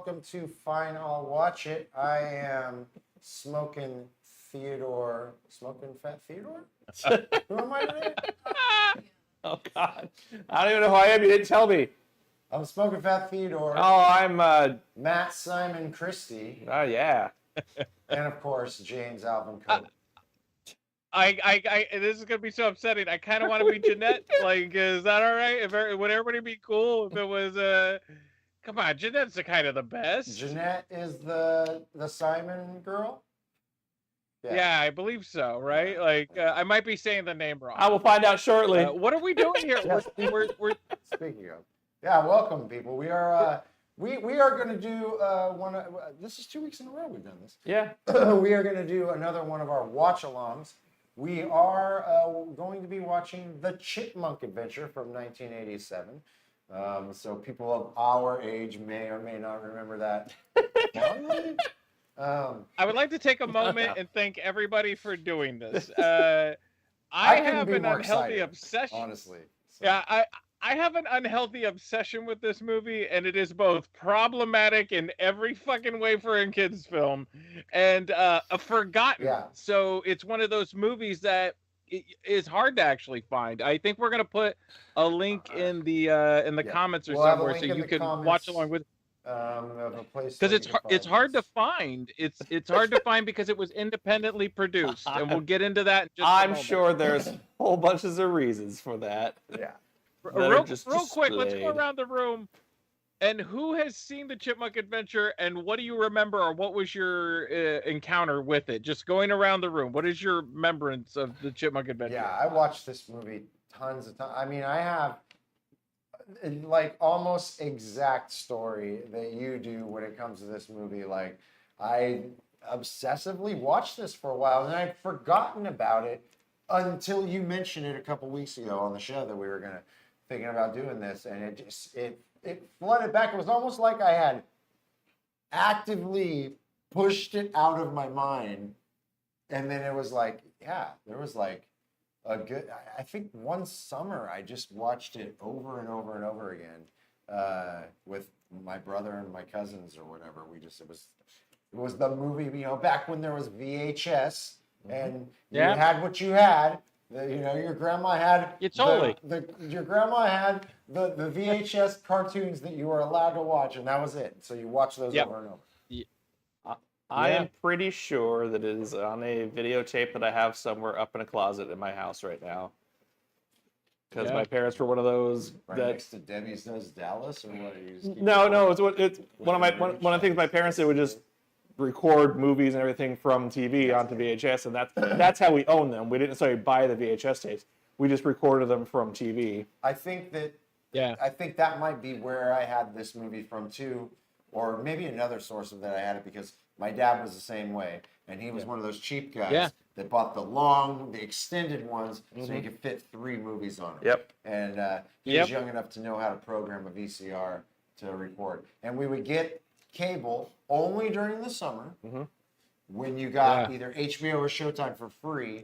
welcome to Fine, I'll Watch It. I am Smokin Theodore. Smokin Phat Theodore? Who am I today? Oh, God. I don't even know who I am. You didn't tell me. I'm Smokin Phat Theodore. Oh, I'm, Matt, Simon, Christy. oh, yeah. And, of course, James, Alvin, Kopp. This is gonna be so upsetting. I kind of want to be Jeanette. Like, is that all right? Would everybody be cool if it was Come on, Jeanette's the kind of the best. Jeanette is the Simon girl? Yeah, I believe so. Right? Like, I might be saying the name wrong. I will find out shortly. What are we doing here? We're Speaking of, yeah, welcome people. We are we are going to do one. This is 2 weeks in a row we've done this. Yeah. We are going to do another one of our watch-alongs. We are going to be watching The Chipmunk Adventure from 1987. So people of our age may or may not remember that. I would like to take a moment and thank everybody for doing this. I have an unhealthy obsession. Honestly. So. Yeah, I have an unhealthy obsession with this movie, and it is both problematic in every fucking way for a kid's film and forgotten. Yeah. So it's one of those movies that is hard to actually find. I think we're gonna put a link in the comments or somewhere so you can watch along with. Because it's hard to find. It's hard to find because it was independently produced, and we'll get into that in just I'm sure there's whole bunches of reasons for that. Yeah. Real quick, let's go around the room. And who has seen the Chipmunk Adventure, and what do you remember, or what was your encounter with it? Just going around the room, what is your remembrance of the Chipmunk Adventure? Yeah, I watched this movie tons of times. I mean, I have like almost exact story that you do when it comes to this movie. Like, I obsessively watched this for a while, and I'd forgotten about it until you mentioned it a couple weeks ago on the show that we were thinking about doing this, and it flooded back. It was almost like I had actively pushed it out of my mind, and then it was like, yeah, there was like a good. I think one summer I just watched it over and over and over again with my brother and my cousins or whatever. It was the movie, back when there was VHS and you had what you had. Your grandma had your grandma had the VHS cartoons that you were allowed to watch, and that was it. So you watch those over and over. Yeah. I am pretty sure that it is on a videotape that I have somewhere up in a closet in my house right now. Because my parents were one of those next to Debbie's Does Dallas, or what? No. It's one of the things my parents did would just record movies and everything from TV onto VHS, and that's how we own them. We didn't necessarily buy the VHS tapes. We just recorded them from TV. I think that might be where I had this movie from too, or maybe another source of that I had it because my dad was the same way, and he was one of those cheap guys that bought the extended ones so he could fit 3 movies on them. Yep. And he was young enough to know how to program a VCR to record, and we would get cable only during the summer when you got either HBO or Showtime for free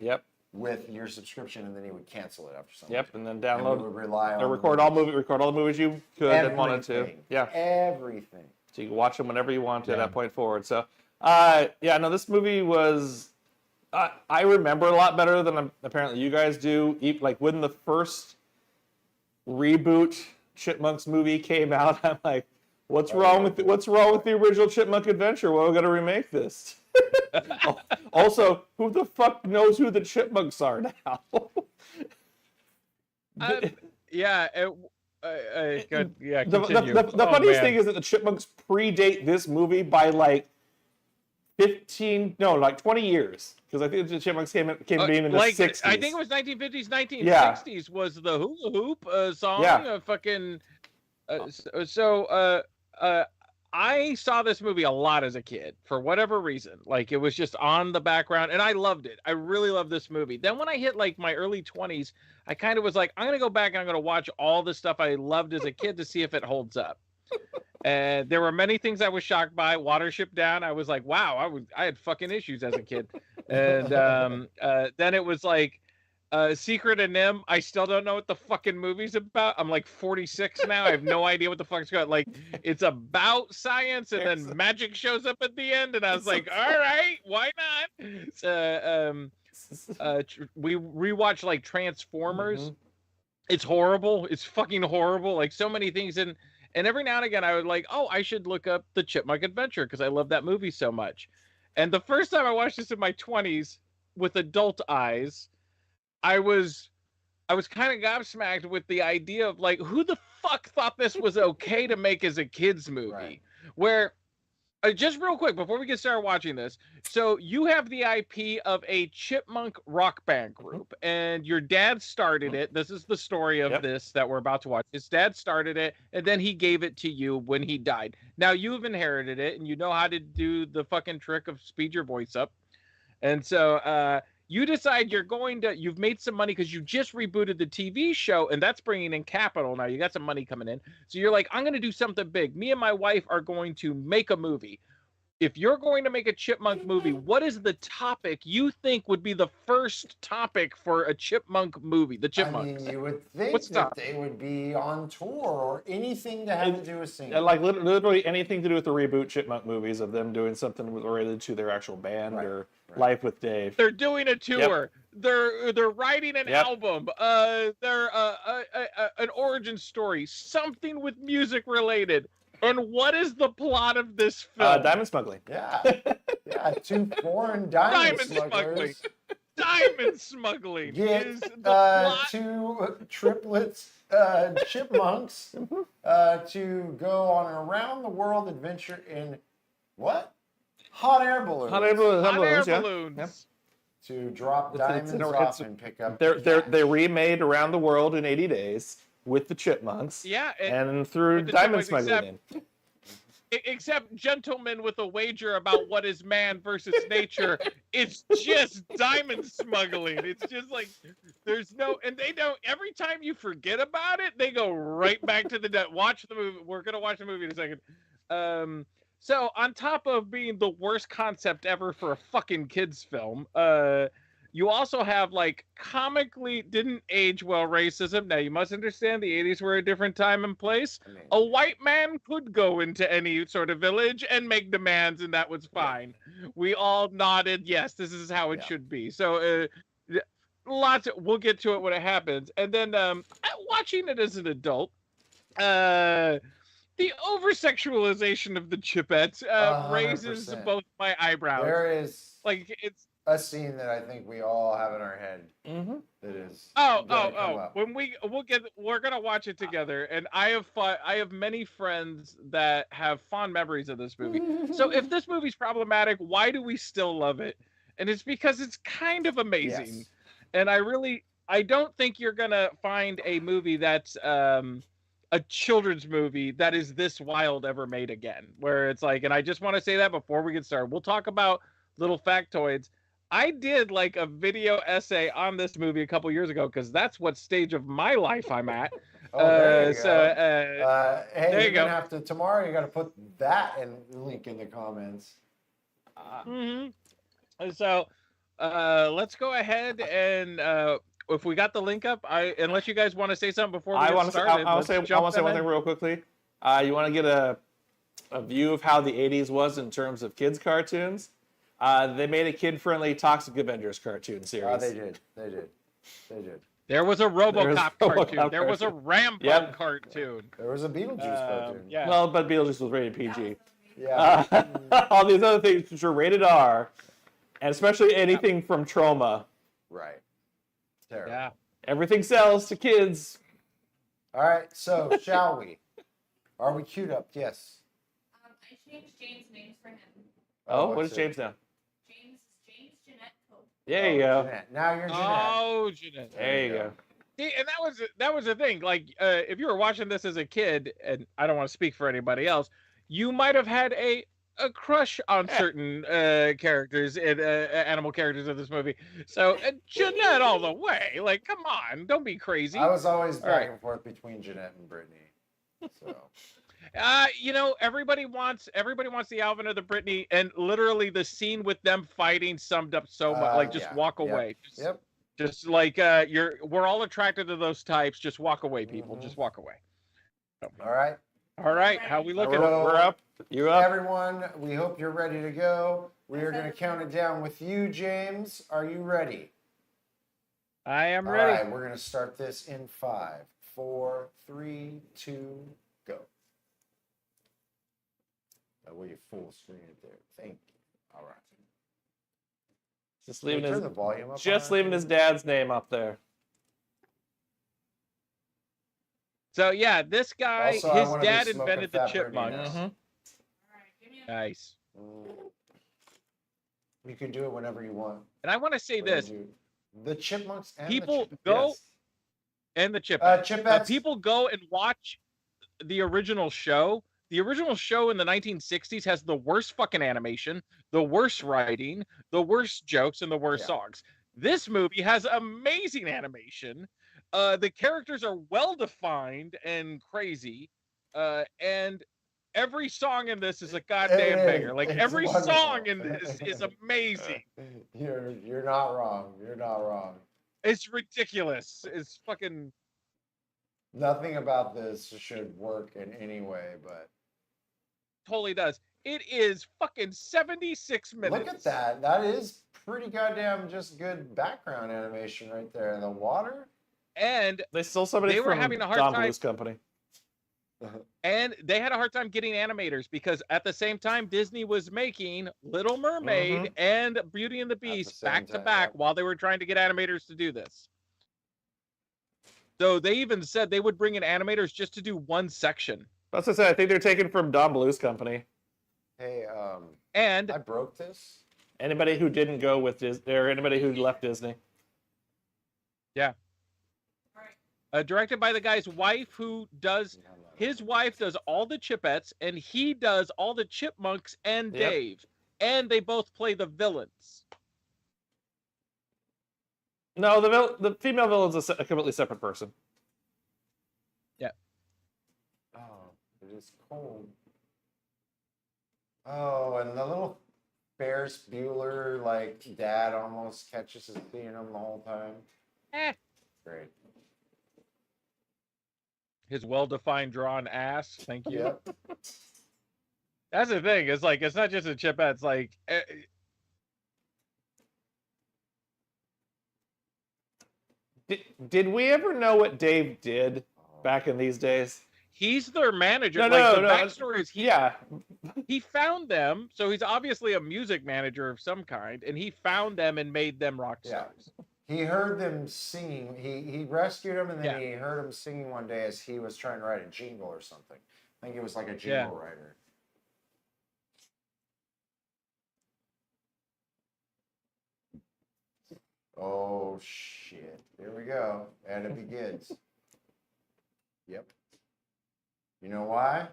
with your subscription, and then he would cancel it after something. Yep, and then download. And we would rely on record all the movies you could and wanted to. Yeah, everything. So you can watch them whenever you want to at that point forward. So, this movie was. I remember a lot better than apparently you guys do. Like when the first reboot Chipmunks movie came out, I'm like, what's wrong with the original Chipmunk Adventure? Well, we're gonna remake this. Also, who the fuck knows who the Chipmunks are now? The funniest thing is that the Chipmunks predate this movie by like 20 years. Because I think the Chipmunks came in the 60s. I think it was 1950s, 1960s was the hula hoop song. Yeah. I saw this movie a lot as a kid for whatever reason. Like, it was just on the background, and I loved it. I really loved this movie. Then when I hit like my early 20s, I kind of was like, I'm gonna go back and I'm gonna watch all the stuff I loved as a kid to see if it holds up. And there were many things I was shocked by. Watership Down, I was like, wow, I had fucking issues as a kid. And then it was like Secret of Nim, I still don't know what the fucking movie's about. I'm like 46 now. I have no idea what the fuck's going on. Like, it's about science and then magic shows up at the end. And I was like, all right, why not? We rewatched like Transformers. It's horrible. It's fucking horrible. Like so many things. And every now and again, I would like, oh, I should look up the Chipmunk Adventure because I love that movie so much. And the first time I watched this in my 20s with adult eyes, I was kind of gobsmacked with the idea of like, who the fuck thought this was okay to make as a kid's movie? Right. Where, just real quick before we get started watching this, so you have the IP of a chipmunk rock band group, and your dad started it. This is the story of this that we're about to watch. His dad started it, and then he gave it to you when he died. Now you've inherited it, and you know how to do the fucking trick of speed your voice up, and so you decide you've made some money because you just rebooted the TV show, and that's bringing in capital now. You got some money coming in. So you're like, I'm going to do something big. Me and my wife are going to make a movie. If you're going to make a chipmunk movie, what is the topic you think would be the first topic for a chipmunk movie? The Chipmunks. I mean, you would think that they would be on tour or anything to have to do with singing. Like literally anything to do with the reboot Chipmunk movies of them doing something related to their actual band or Life with Dave. They're doing a tour. They're writing an album. They're an origin story. Something with music related. And what is the plot of this film? Diamond smuggling. Yeah. Two foreign diamond smugglers. Diamond smuggling Get is the plot. two triplets, chipmunks, to go on an around-the-world adventure in what? Hot air balloons. Hot air balloons. Yeah. To drop diamonds off and pick up. They remade Around the World in 80 Days with the Chipmunks. Yeah. And through diamond smuggling. Except gentlemen with a wager about what is man versus nature. It's just diamond smuggling. It's just like there's no, and they don't. Every time you forget about it, they go right back to the watch the movie. We're gonna watch the movie in a second. So on top of being the worst concept ever for a fucking kids film, you also have like comically didn't age well racism. Now you must understand the 80s were a different time and place. A white man could go into any sort of village and make demands, and that was fine. We all nodded, yes, this is how it should be. So we'll get to it when it happens. And then watching it as an adult, the over-sexualization of the Chipettes raises 100%. both my eyebrows. There is like it's a scene that I think we all have in our head. That is. We're gonna watch it together, and I have many friends that have fond memories of this movie. So if this movie's problematic, why do we still love it? And it's because it's kind of amazing. Yes. And I don't think you're gonna find a movie that's a children's movie that is this wild ever made again, where it's like, and I just want to say that before we get started, we'll talk about little factoids. I did like a video essay on this movie a couple years ago because that's what stage of my life I'm at. There you go. Hey, there you go. Have to tomorrow. You got to put that link in the comments. So let's go ahead and if we got the link up, unless you guys want to say something before we get started. I want to say one thing real quickly. You want to get a view of how the 80s was in terms of kids' cartoons? They made a kid-friendly Toxic Avengers cartoon series. Oh, they did. There was a RoboCop cartoon. There was a Rambo cartoon. There was a Beetlejuice cartoon. Yeah. Well, but Beetlejuice was rated PG. Yeah. All these other things which were rated R, and especially anything from Trauma. Right. Terrible. Yeah. Everything sells to kids. All right. So, shall we? Are we queued up? Yes. I changed James' names for him. What is James now? James Jeanette Kopp. There you go. Jeanette. Now you're Jeanette. Oh, Jeanette. There you go. See, and that was the thing. Like, if you were watching this as a kid, and I don't want to speak for anybody else, you might have had a crush on certain characters and animal characters of this movie. So Jeanette all the way. Like, come on, don't be crazy. I was always back and forth between Jeanette and Brittany. So. Everybody wants the Alvin or the Brittany, and literally the scene with them fighting summed up so much. Like, just walk away. Yep. Just like we're all attracted to those types. Just walk away, people. Mhm. Just walk away. All right. All right, how we looking? We're up. You up? Everyone, we hope you're ready to go. We are going to count it down with you, James. Are you ready? I am All ready. right, we're going to start this in 5, 4, 3, 2, go. That way you full screen it there. Thank you. All right. Just Can you leaving turn his the volume up. just on leaving it? his dad's name up there. So yeah, this guy, Also, I his wanna be dad smoking invented the phat Brittany chipmunks. now. All right, give me a Nice. You can do it whenever you want. And I want to say We're gonna this: do the chipmunks and people the go Yes. and the chipettes. Chipettes. People go and watch the original show. The original show in the 1960s has the worst fucking animation, the worst writing, the worst jokes, and the worst Yeah. songs. This movie has amazing animation. The characters are well defined and crazy, and every song in this is a goddamn It banger. is. Like It's every wonderful. song in this is amazing. You're not wrong. You're not wrong. It's ridiculous. It's fucking. Nothing about this should work in any way, but Totally does. It is fucking 76 minutes. look at that. That is pretty goddamn just good background animation right there. The water. And They stole somebody They were from having a hard Don time- Bluth's company. they had a hard time getting animators because at the same time Disney was making Little Mermaid and Beauty and the Beast same back to time, back yep. while they were trying to get animators to do this. So they even said they would bring in animators just to do one section. That's what I said. I think they're taken from Don Bluth's company. Hey, And I broke this. Anybody who didn't go with Disney, or anybody who left Disney. directed by the guy's wife who does his wife does all the Chipettes and he does all the Chipmunks and Yep. Dave. And they both play the villains. No, the female villain's a completely separate person. Oh, it is cold. Oh, and the little Ferris Bueller, like, dad almost catches us seeing him the whole time. Great. His well-defined drawn ass. Thank you. Yep. That's the thing. It's like it's not just a chipette. It's like Did we ever know what Dave did back in these days? he's their manager. No, like no, the no. backstory is he found them, so he's obviously a music manager of some kind, and he found them and made them rock Yeah. stars. He heard them singing. He rescued him, and then Yeah. he heard him singing one day as he was trying to write a jingle or something. I think it was like a jingle writer. Oh, shit. Here we go. And it begins. Yep. You know why?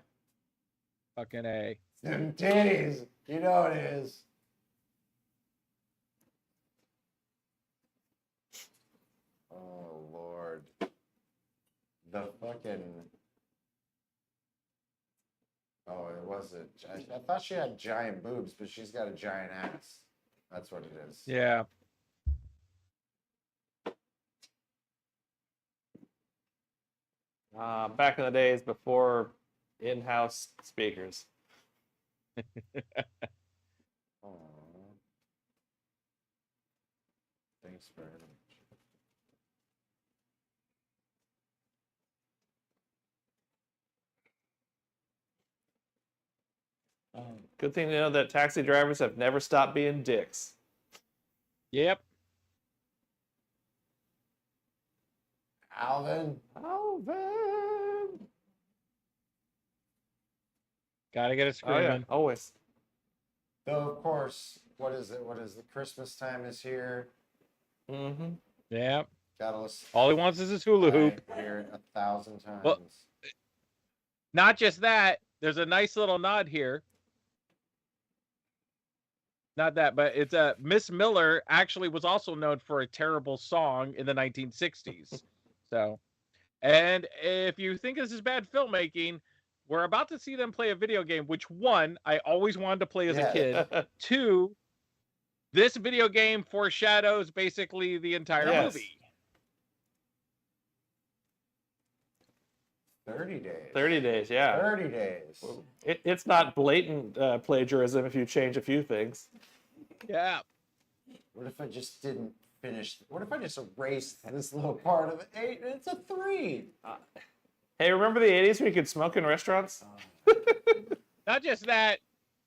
Fucking A. Them titties. You know it is. Oh, Lord. The fucking... Oh, it wasn't. I thought she had giant boobs, but she's got a giant ass. That's what it is. Yeah. Back in the days before in-house speakers. Aw. Thanks very much. Good thing to know that taxi drivers have never stopped being dicks. Yep. Alvin. Alvin. Gotta get it Oh yeah, screaming. always. Though, of course, what is it? What is the Christmas time is here? Mm-hmm. Yeah. Gotta listen. All he wants is his hula hoop. I hear it 1,000 times. Well- Not just that, there's a nice little nod here. Not that, but it's Miss Miller actually was also known for a terrible song in the 1960s. So, and if you think this is bad filmmaking, we're about to see them play a video game, which one, I always wanted to play as a kid. Two, this video game foreshadows basically the entire Yes. movie. 30 days. 30 days, yeah. 30 days. It's not blatant plagiarism if you change a few things. Yeah. What if I just didn't finish? What if I just erased this little part of 8 and it's a 3? Hey, remember the 80s when you could smoke in restaurants? Not just that,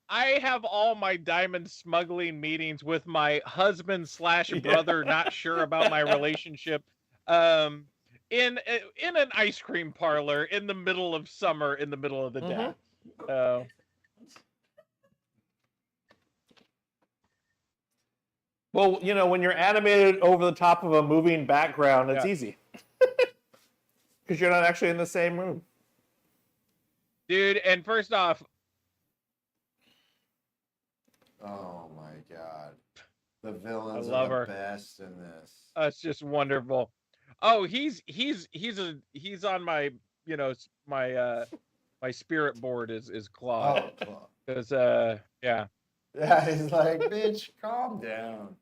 I have all my diamond smuggling meetings with my husband / brother, not sure about my relationship, in an ice cream parlor in the middle of summer, in the middle of the day. Well, you know, when you're animated over the top of a moving background, it's easy. Because you're not actually in the same room. Dude, and first off, Oh my god. The villains I love are her. the best in this. it's just wonderful. Oh, he's on my, you know, my spirit board is Claude. Oh, well, Because yeah. yeah, he's like, bitch, calm down.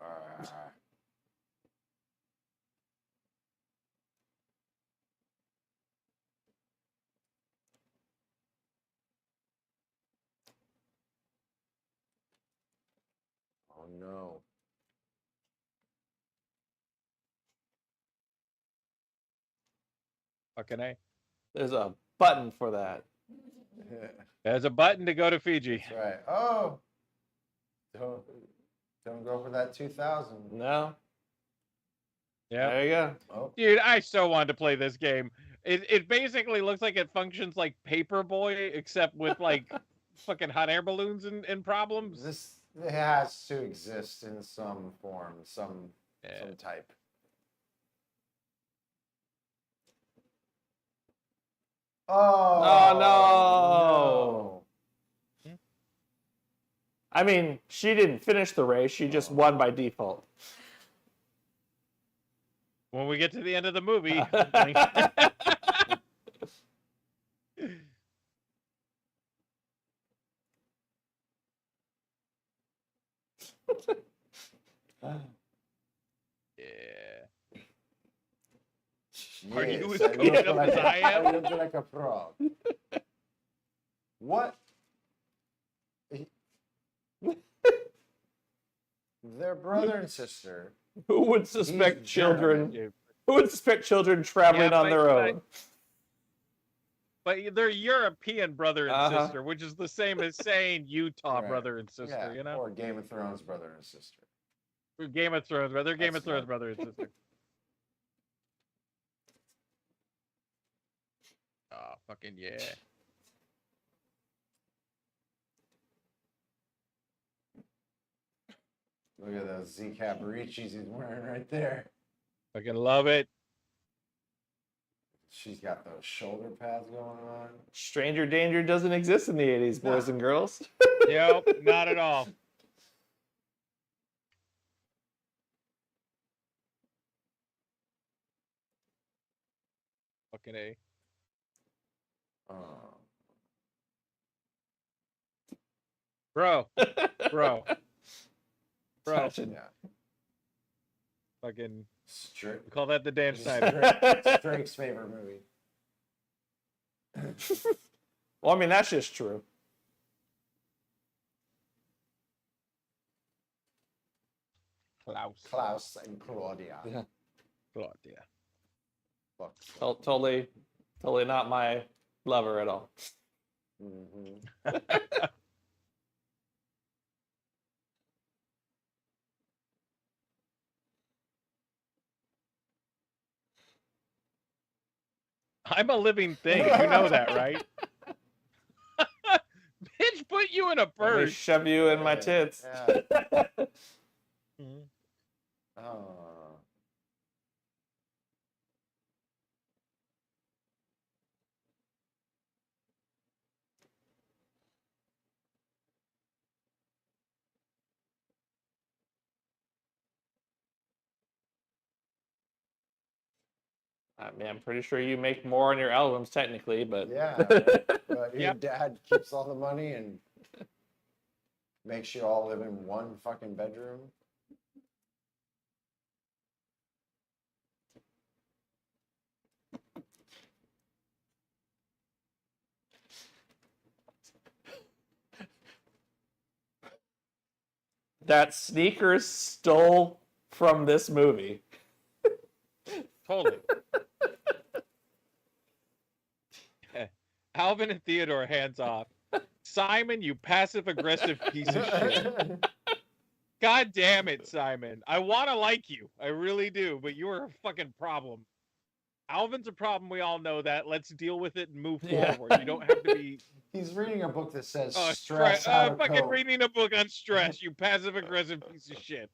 Alright. Oh no. Fucking A. There's a button for that. There's a button to go to Fiji. That's right. Oh. Don't go for that 2000. No? Yeah. There you go. Oh. Dude, I so wanted to play this game. It basically looks like it functions like Paperboy, except with like fucking hot air balloons and problems. This has to exist in some form, some type. Oh, no. I mean, she didn't finish the race. She just won by default. When we get to the end of the movie. Yeah. Are you as Yes, cleaned up as I am? I look like a frog. What? They're brother and sister. Who would suspect He's children? German. Who would suspect children traveling Yeah, on their own? But they're European brother and Uh-huh. sister, which is the same as saying Utah Right. brother and sister, Yeah, you know? or Game of Thrones brother and sister. Game of Thrones brother, Game of That's Thrones right. brother and sister. Oh, fucking yeah. Look at those Z Caparicis he's wearing right there. Fucking love it. She's got those shoulder pads going on. Stranger danger doesn't exist in the 80s, boys and girls. Nope, not at all. Fucking A. Oh. Bro. Bro. Touching. Yeah. Fucking Strict. we call that the Dan Snyder. Drake's favorite movie. Well, I mean, that's just true. Klaus and Claudia. Yeah. Claudia. Fuck. Totally not my lover at all. Mm-hmm. I'm a living thing. You know that, right? Bitch, put you in a Let me purse. shove you in my tits. Yeah. Mhm. Oh. I mean, I'm pretty sure you make more on your albums technically, but Yeah, but your Yep. dad keeps all the money and makes you all live in one fucking bedroom. that sneakers stole from this movie. Totally. Alvin and Theodore, hands off. Simon, you passive aggressive piece of shit. God damn it, Simon. I want to like you. I really do, but you are a fucking problem. Alvin's a problem. We all know that. Let's deal with it and move Yeah. forward. You don't have to be He's reading a book that says stress. stress how to Fucking cope. reading a book on stress. You passive aggressive piece of shit.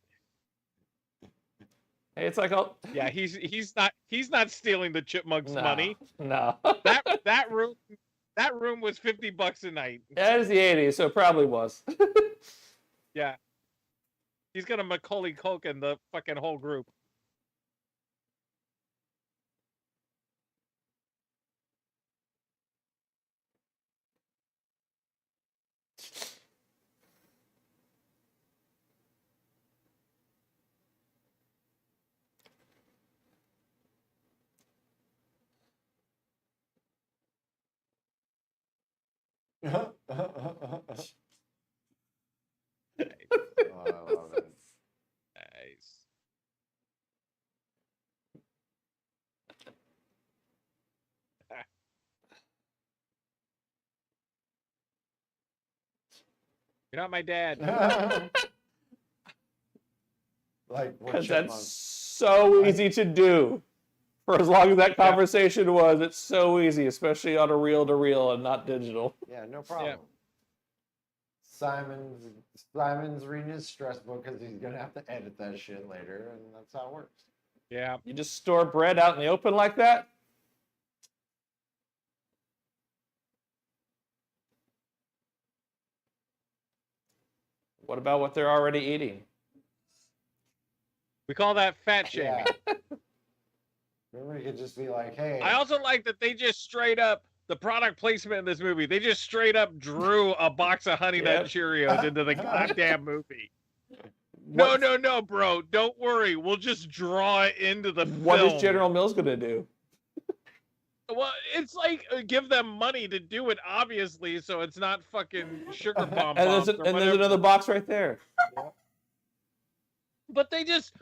Hey, it's like, oh, Yeah, he's not stealing the Chipmunk's no, money. no. That room was $50 a night. Yeah, it is the 80s, so it probably was. Yeah. He's gonna Macaulay Culkin the fucking whole group. Oh, I love it. Nice. You're not my dad. Like what Because Chipmunk. that's so easy to do. For as long as that conversation was, it's so easy, especially on a reel-to-reel and not digital. Yeah, no problem. Simon's reading his stress book because he's gonna have to edit that shit later, and that's how it works. Yeah. You just store bread out in the open like that? What about what they're already eating? We call that fat shaming. Yeah. Remember, he could just be like, "Hey." I also like that they just straight up, the product placement in this movie, they just straight up drew a box of Honey Nut Cheerios into the goddamn movie. No, bro. Don't worry. We'll just draw it into the film. What is General Mills going to do? Well, it's like give them money to do it, obviously, so it's not fucking sugar bomb. And there's another box right there. But they just,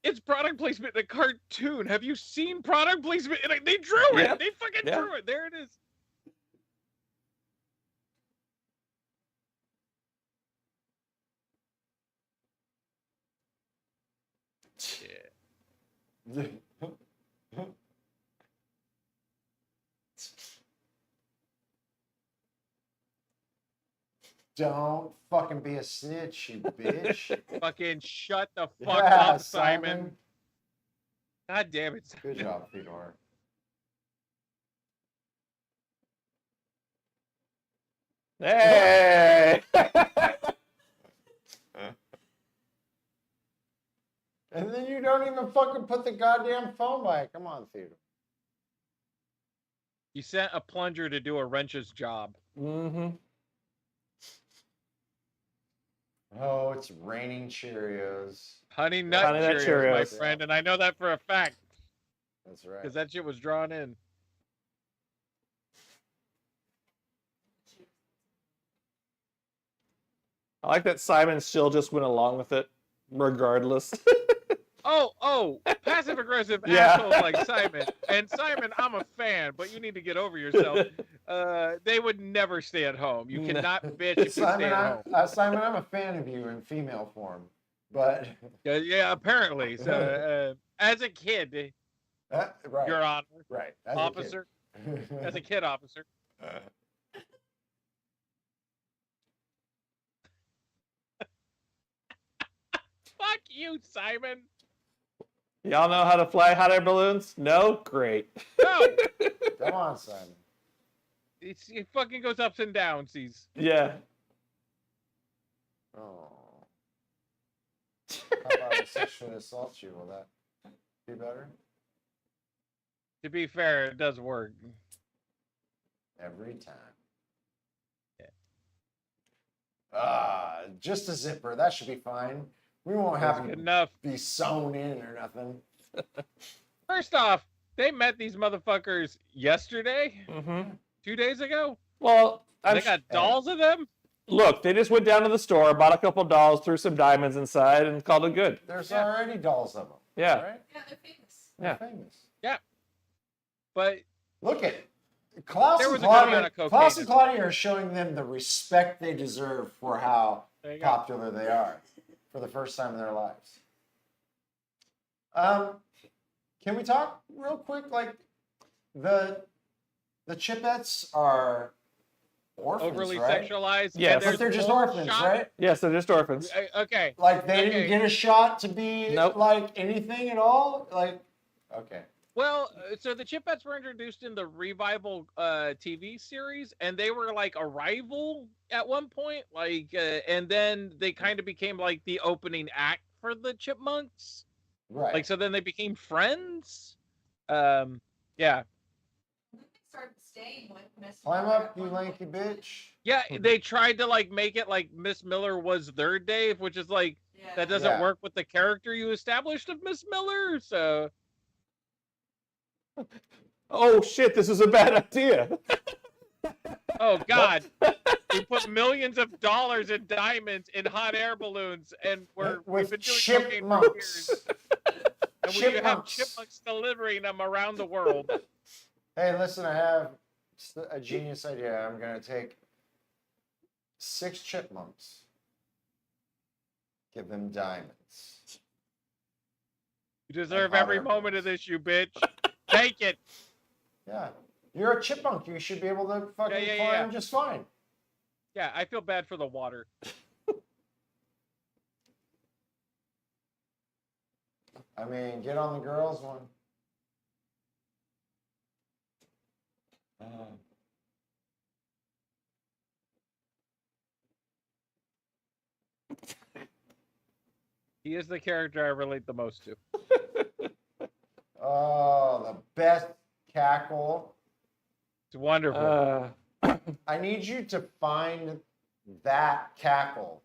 it's product placement in a cartoon. Have you seen product placement? They drew it. Yep. They fucking Yep. drew it. There it is. Yeah. Don't fucking be a snitch, you bitch. Fucking shut the fuck Yeah, up, Simon. God damn it, Simon. Good job, Theodore. Hey! And then you don't even fucking put the goddamn phone by. Come on, Theodore. You sent a plunger to do a wrench's job. Mm-hmm. Oh, it's raining Cheerios. Honey Nut Honey Nut Cheerios, my Cheerios. friend, and I know that for a fact That's right. because that shit was drawn in. I like that Simon still just went along with it, regardless. Oh, passive aggressive Yeah. assholes like Simon. And Simon, I'm a fan, but you need to get over yourself. They would never stay at home. You cannot bitch if you stay Simon, at home. Simon, I'm a fan of you in female form, but Yeah, apparently. So, as a kid, right, Your Honor, right, as officer, a kid. as a kid officer. Fuck you, Simon. Y'all know how to fly hot air balloons? No? Great. No, Come on, Simon. it fucking goes ups and downs. These. Yeah. Oh. How about I sexually assault you? Will that be better? To be fair, it does work. Every time. Yeah. Just a zipper. That should be fine. We won't have That's good him enough. be sewn in or nothing. First off, they met these motherfuckers yesterday, Mm-hmm. 2 days ago. Well, They got dolls of them. look, they just went down to the store, bought a couple dolls, threw some diamonds inside, and called it good. There's Yeah. already dolls of them. Yeah. Right? Yeah, they're famous. They're famous. But Look at Klaus There and was a good amount Claudia. of cocaine Klaus and in Claudia are showing them the respect they deserve for how there you go. popular they are for the first time in their lives. Can we talk real quick? Like the Chipettes are orphans, Overly right? sexualized. Yes. and But there's they're just more orphans, shot- right? Yes, they're just orphans. Okay. Like they Okay. didn't get a shot to be Nope. like anything at all. Like, okay, Well, so the Chipettes were introduced in the Revival TV series, and they were like a rival at one point. Like, and then they kind of became like the opening act for the Chipmunks. right. Like, so then they became friends. Yeah. Then they started staying with Miss. Climb Miller up, at you one lanky point. bitch. Yeah, they tried to like make it like Miss Miller was their Dave, which is like Yeah. that doesn't Yeah. work with the character you established of Miss Miller. So Oh shit, this is a bad idea. oh god, we put millions of dollars in diamonds in hot air balloons, and we've With been doing cocaine for chipmunks. years, and we have Chipmunks. chipmunks delivering them around the world. Hey, listen, I have a genius idea. I'm going to take 6 chipmunks, give them diamonds. You deserve hot every air moment of balloons. this, you bitch. Take it. Yeah. You're a chipmunk. You should be able to fucking Yeah, climb yeah. just fine. Yeah, I feel bad for the water. I mean, get on the girls one. He is the character I relate the most to. Oh, the best cackle. It's wonderful. I need you to find that cackle.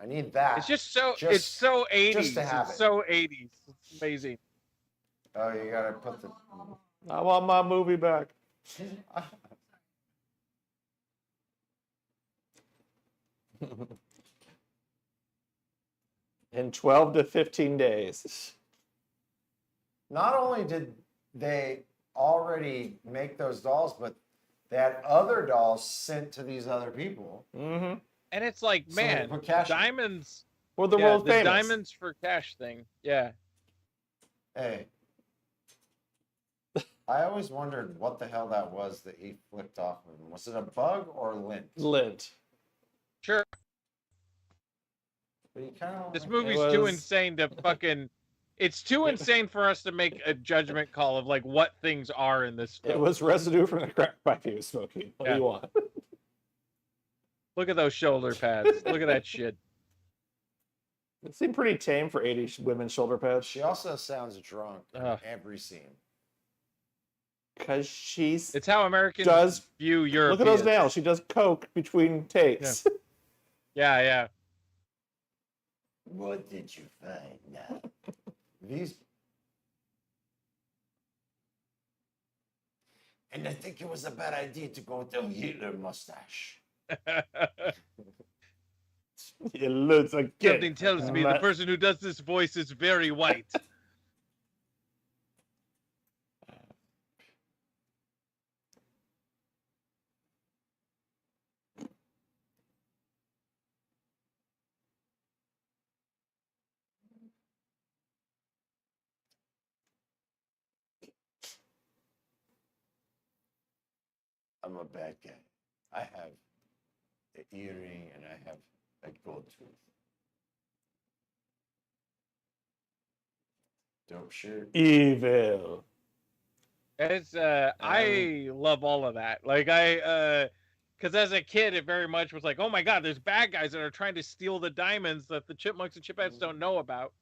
I need that. It's just so just- it's so 80s. just to have it's it. so 80s. It's amazing. Oh, you gotta put the. I want my movie back. In 12 to 15 days. Not only did they already make those dolls, but they had other dolls sent to these other people. Mm-hmm. And it's like, So they man, put cash in. diamonds. We're the yeah, world the famous. diamonds for cash thing. Yeah. Hey. I always wondered what the hell that was that he flipped off of him. Was it a bug or lint? Lint. Sure. But he kind of This like, movie's It too was- insane to fucking. It's too insane for us to make a judgment call of like what things are in this It film. was residue from the crack pipe he was smoking. What do Yeah. you want? Look at those shoulder pads. Look at that shit. It seemed pretty tame for 80 women's shoulder pads. She also sounds drunk in Ugh. every scene. Because she's It's how Americans Does- view look Europeans. at those nails. She does coke between takes. Yeah, yeah. What did you find? These. And I think it was a bad idea to go with the Hitler mustache. It looks like Something tells me the Ma- person who does this voice is very white. I'm a bad guy. I have the earring and I have a gold tooth. Dope shirt. evil. It's I love all of that. Like because as a kid, it very much was like, oh my god, there's bad guys that are trying to steal the diamonds that the Chipmunks and Chipettes don't know about.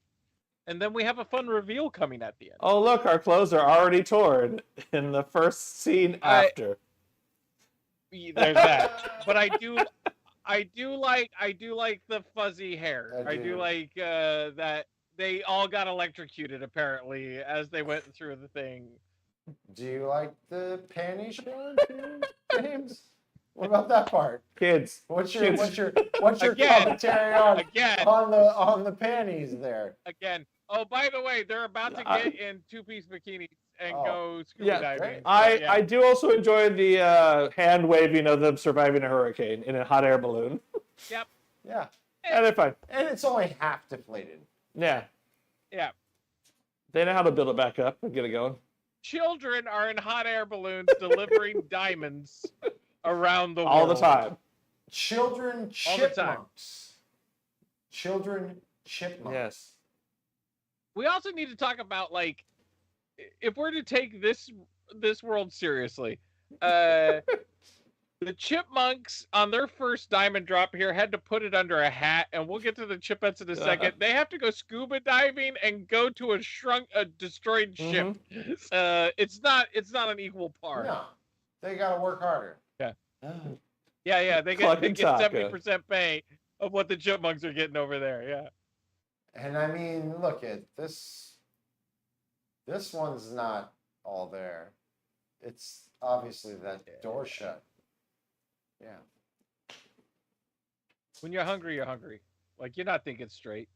And then we have a fun reveal coming at the end. Oh, look, our clothes are already torn in the first scene after. There's that. But I do like the fuzzy hair. I do like that they all got electrocuted apparently as they went through the thing. Do you like the panty showing too, James? What about that part? Kids. What's your Again. commentary on Again. on the panties there? Again. Oh, by the way, they're about to get in two-piece bikinis and go scuba Yeah, diving. great. I do also enjoy the hand waving of them surviving a hurricane in a hot air balloon. Yep. Yeah. And they're fine. And it's only half deflated. Yeah. Yeah. They know how to build it back up and get it going. Children are in hot air balloons delivering diamonds around the world. All the time. Children All the time. chipmunks. Children chipmunks. Yes. We also need to talk about, like, if we're to take this world seriously, the chipmunks on their first diamond drop here had to put it under a hat, and we'll get to the chipettes in a second. They have to go scuba diving and go to a destroyed ship. It's not an equal par. No, they gotta work harder. Yeah. Yeah. They get Clucking taco. 70% pay of what the chipmunks are getting over there. Yeah. And I mean, look at this. This one's not all there. It's obviously that door shut. Yeah. When you're hungry, you're hungry. Like, you're not thinking straight.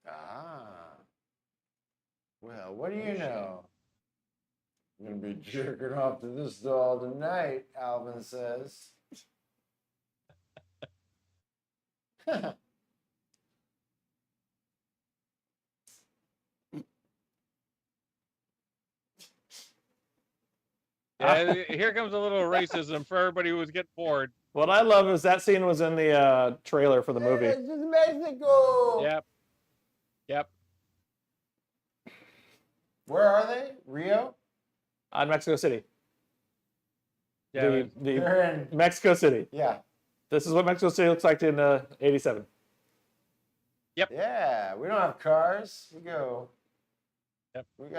Ah. Well, what do you know? I'm gonna be jerking off to this doll tonight, Alvin says. Yeah, here comes a little racism for everybody who was getting bored. What I love is that scene was in the trailer for the movie. This is Mexico. Yep. Where are they? Rio? Mexico City. Yeah. They're in. Mexico City. Yeah. This is what Mexico City looks like in '87. Yeah. We don't have cars. We go. Yep. We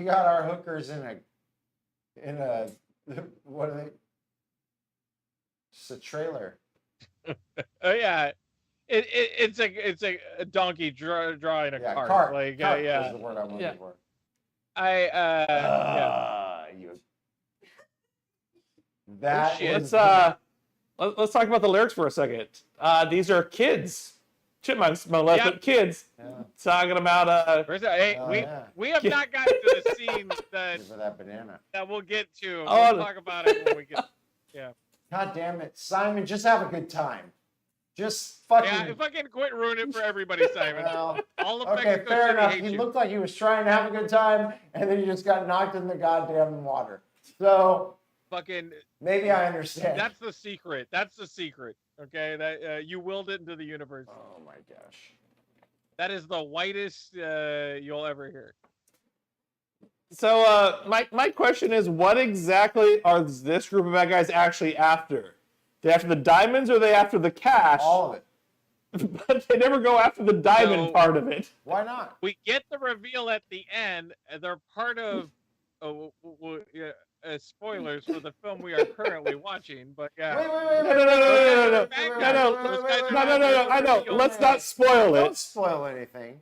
got our hookers in a what are they? Just a trailer. Oh yeah. It's a donkey drawing a cart. Cart. Like Cart yeah. is the word I'm looking for. That shit. is Let's talk about the lyrics for a second. These are kids, chipmunks, molested kids, talking about we have not gotten to the scene for that banana. that we'll get to. Oh, We'll talk about it when we get. Yeah. God damn it, Simon! Just have a good time. Just fucking. Yeah, fucking quit ruining it for everybody, Simon. Well, All of okay, Mexico fair City enough. hates He you. looked like he was trying to have a good time, and then he just got knocked in the goddamn water. So Fucking. maybe I understand. That's the secret. That's the secret. Okay, that you willed it into the universe. Oh my gosh. That is the whitest you'll ever hear. So my question is, what exactly are this group of bad guys actually after? They after the diamonds, or are they after the cash? All of it. But they never go after the diamond part of it. Why not? We get the reveal at the end. They're part of. Spoilers for the film we are currently watching, but yeah. Wait. No. I know. Let's not spoil Don't it. spoil anything.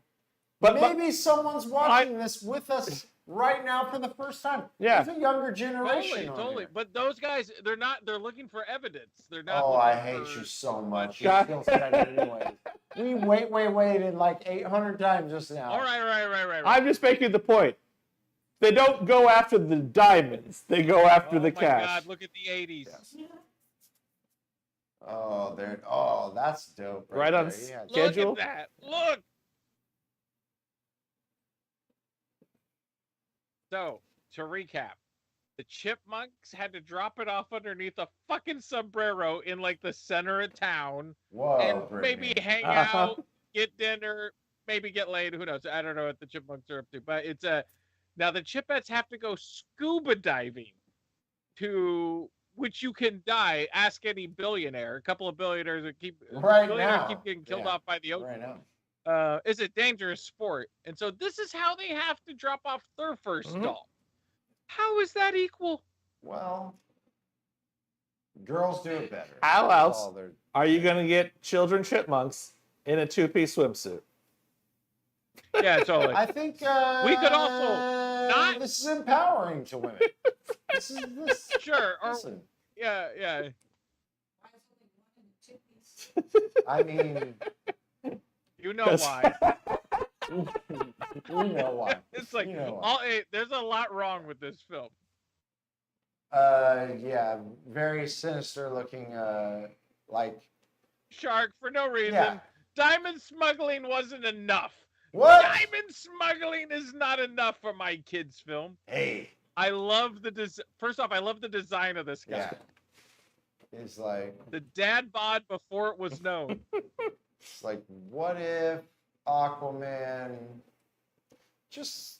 But Maybe someone's watching this with us right now for the first time. Yeah. There's a younger generation. Totally. But those guys, they're looking for evidence. They're not. Oh, looking I hate for... you so much. You God. still said it anyway. We waited like 800 times just now. All right. I'm just making the point. They don't go after the diamonds. They go after the cash. Oh my God! Look at the '80s. Yes. Oh, that's dope. Right on there. Yeah. schedule. Look at that! Look. So to recap, the chipmunks had to drop it off underneath a fucking sombrero in like the center of town, Whoa, and Brittany. maybe hang out, get dinner, maybe get laid. Who knows? I don't know what the chipmunks are up to, but it's a. Now the Chipettes have to go scuba diving to which you can die. Ask any billionaire. A couple of billionaires that Right keep getting killed Yeah. off by the ocean. Right now. It's a dangerous sport, and so this is how they have to drop off their first doll. How is that equal? Well, girls do it better. How That's else all they're- are you going to get children chipmunks in a two-piece swimsuit? Yeah, totally. I think We could also not- This is empowering to women. this. Sure. Or, Listen, yeah. Why is only one in the two-piece? I mean, You know why? you know why. It's like You know why. there's a lot wrong with this film. Yeah, very sinister looking. Like Shark for no reason. Yeah. Diamond smuggling wasn't enough. what? Diamond smuggling is not enough for my kids' film. Hey, I love first off, I love the design of this guy. yeah. It's like The dad bod before it was known. what if Aquaman just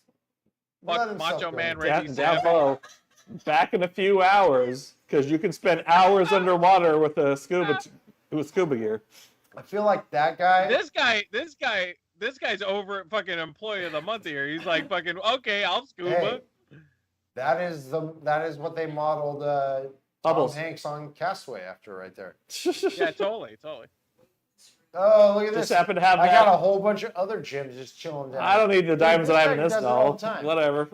let Fuck himself Macho go? Man Randy Down Savage. below, back in a few hours, because you can spend hours underwater with a scuba gear. I feel like that guy. This guy's over at fucking employee of the month here. He's like fucking okay, I'll scuba. Hey, that is what they modeled Tom Bubbles. Hanks on Castaway after right there. Yeah, totally. Oh, look at Just this! happen to have I that. got a whole bunch of other gyms just chilling down. I don't need the diamonds that I have in This this guy does it all doll. the time. Whatever.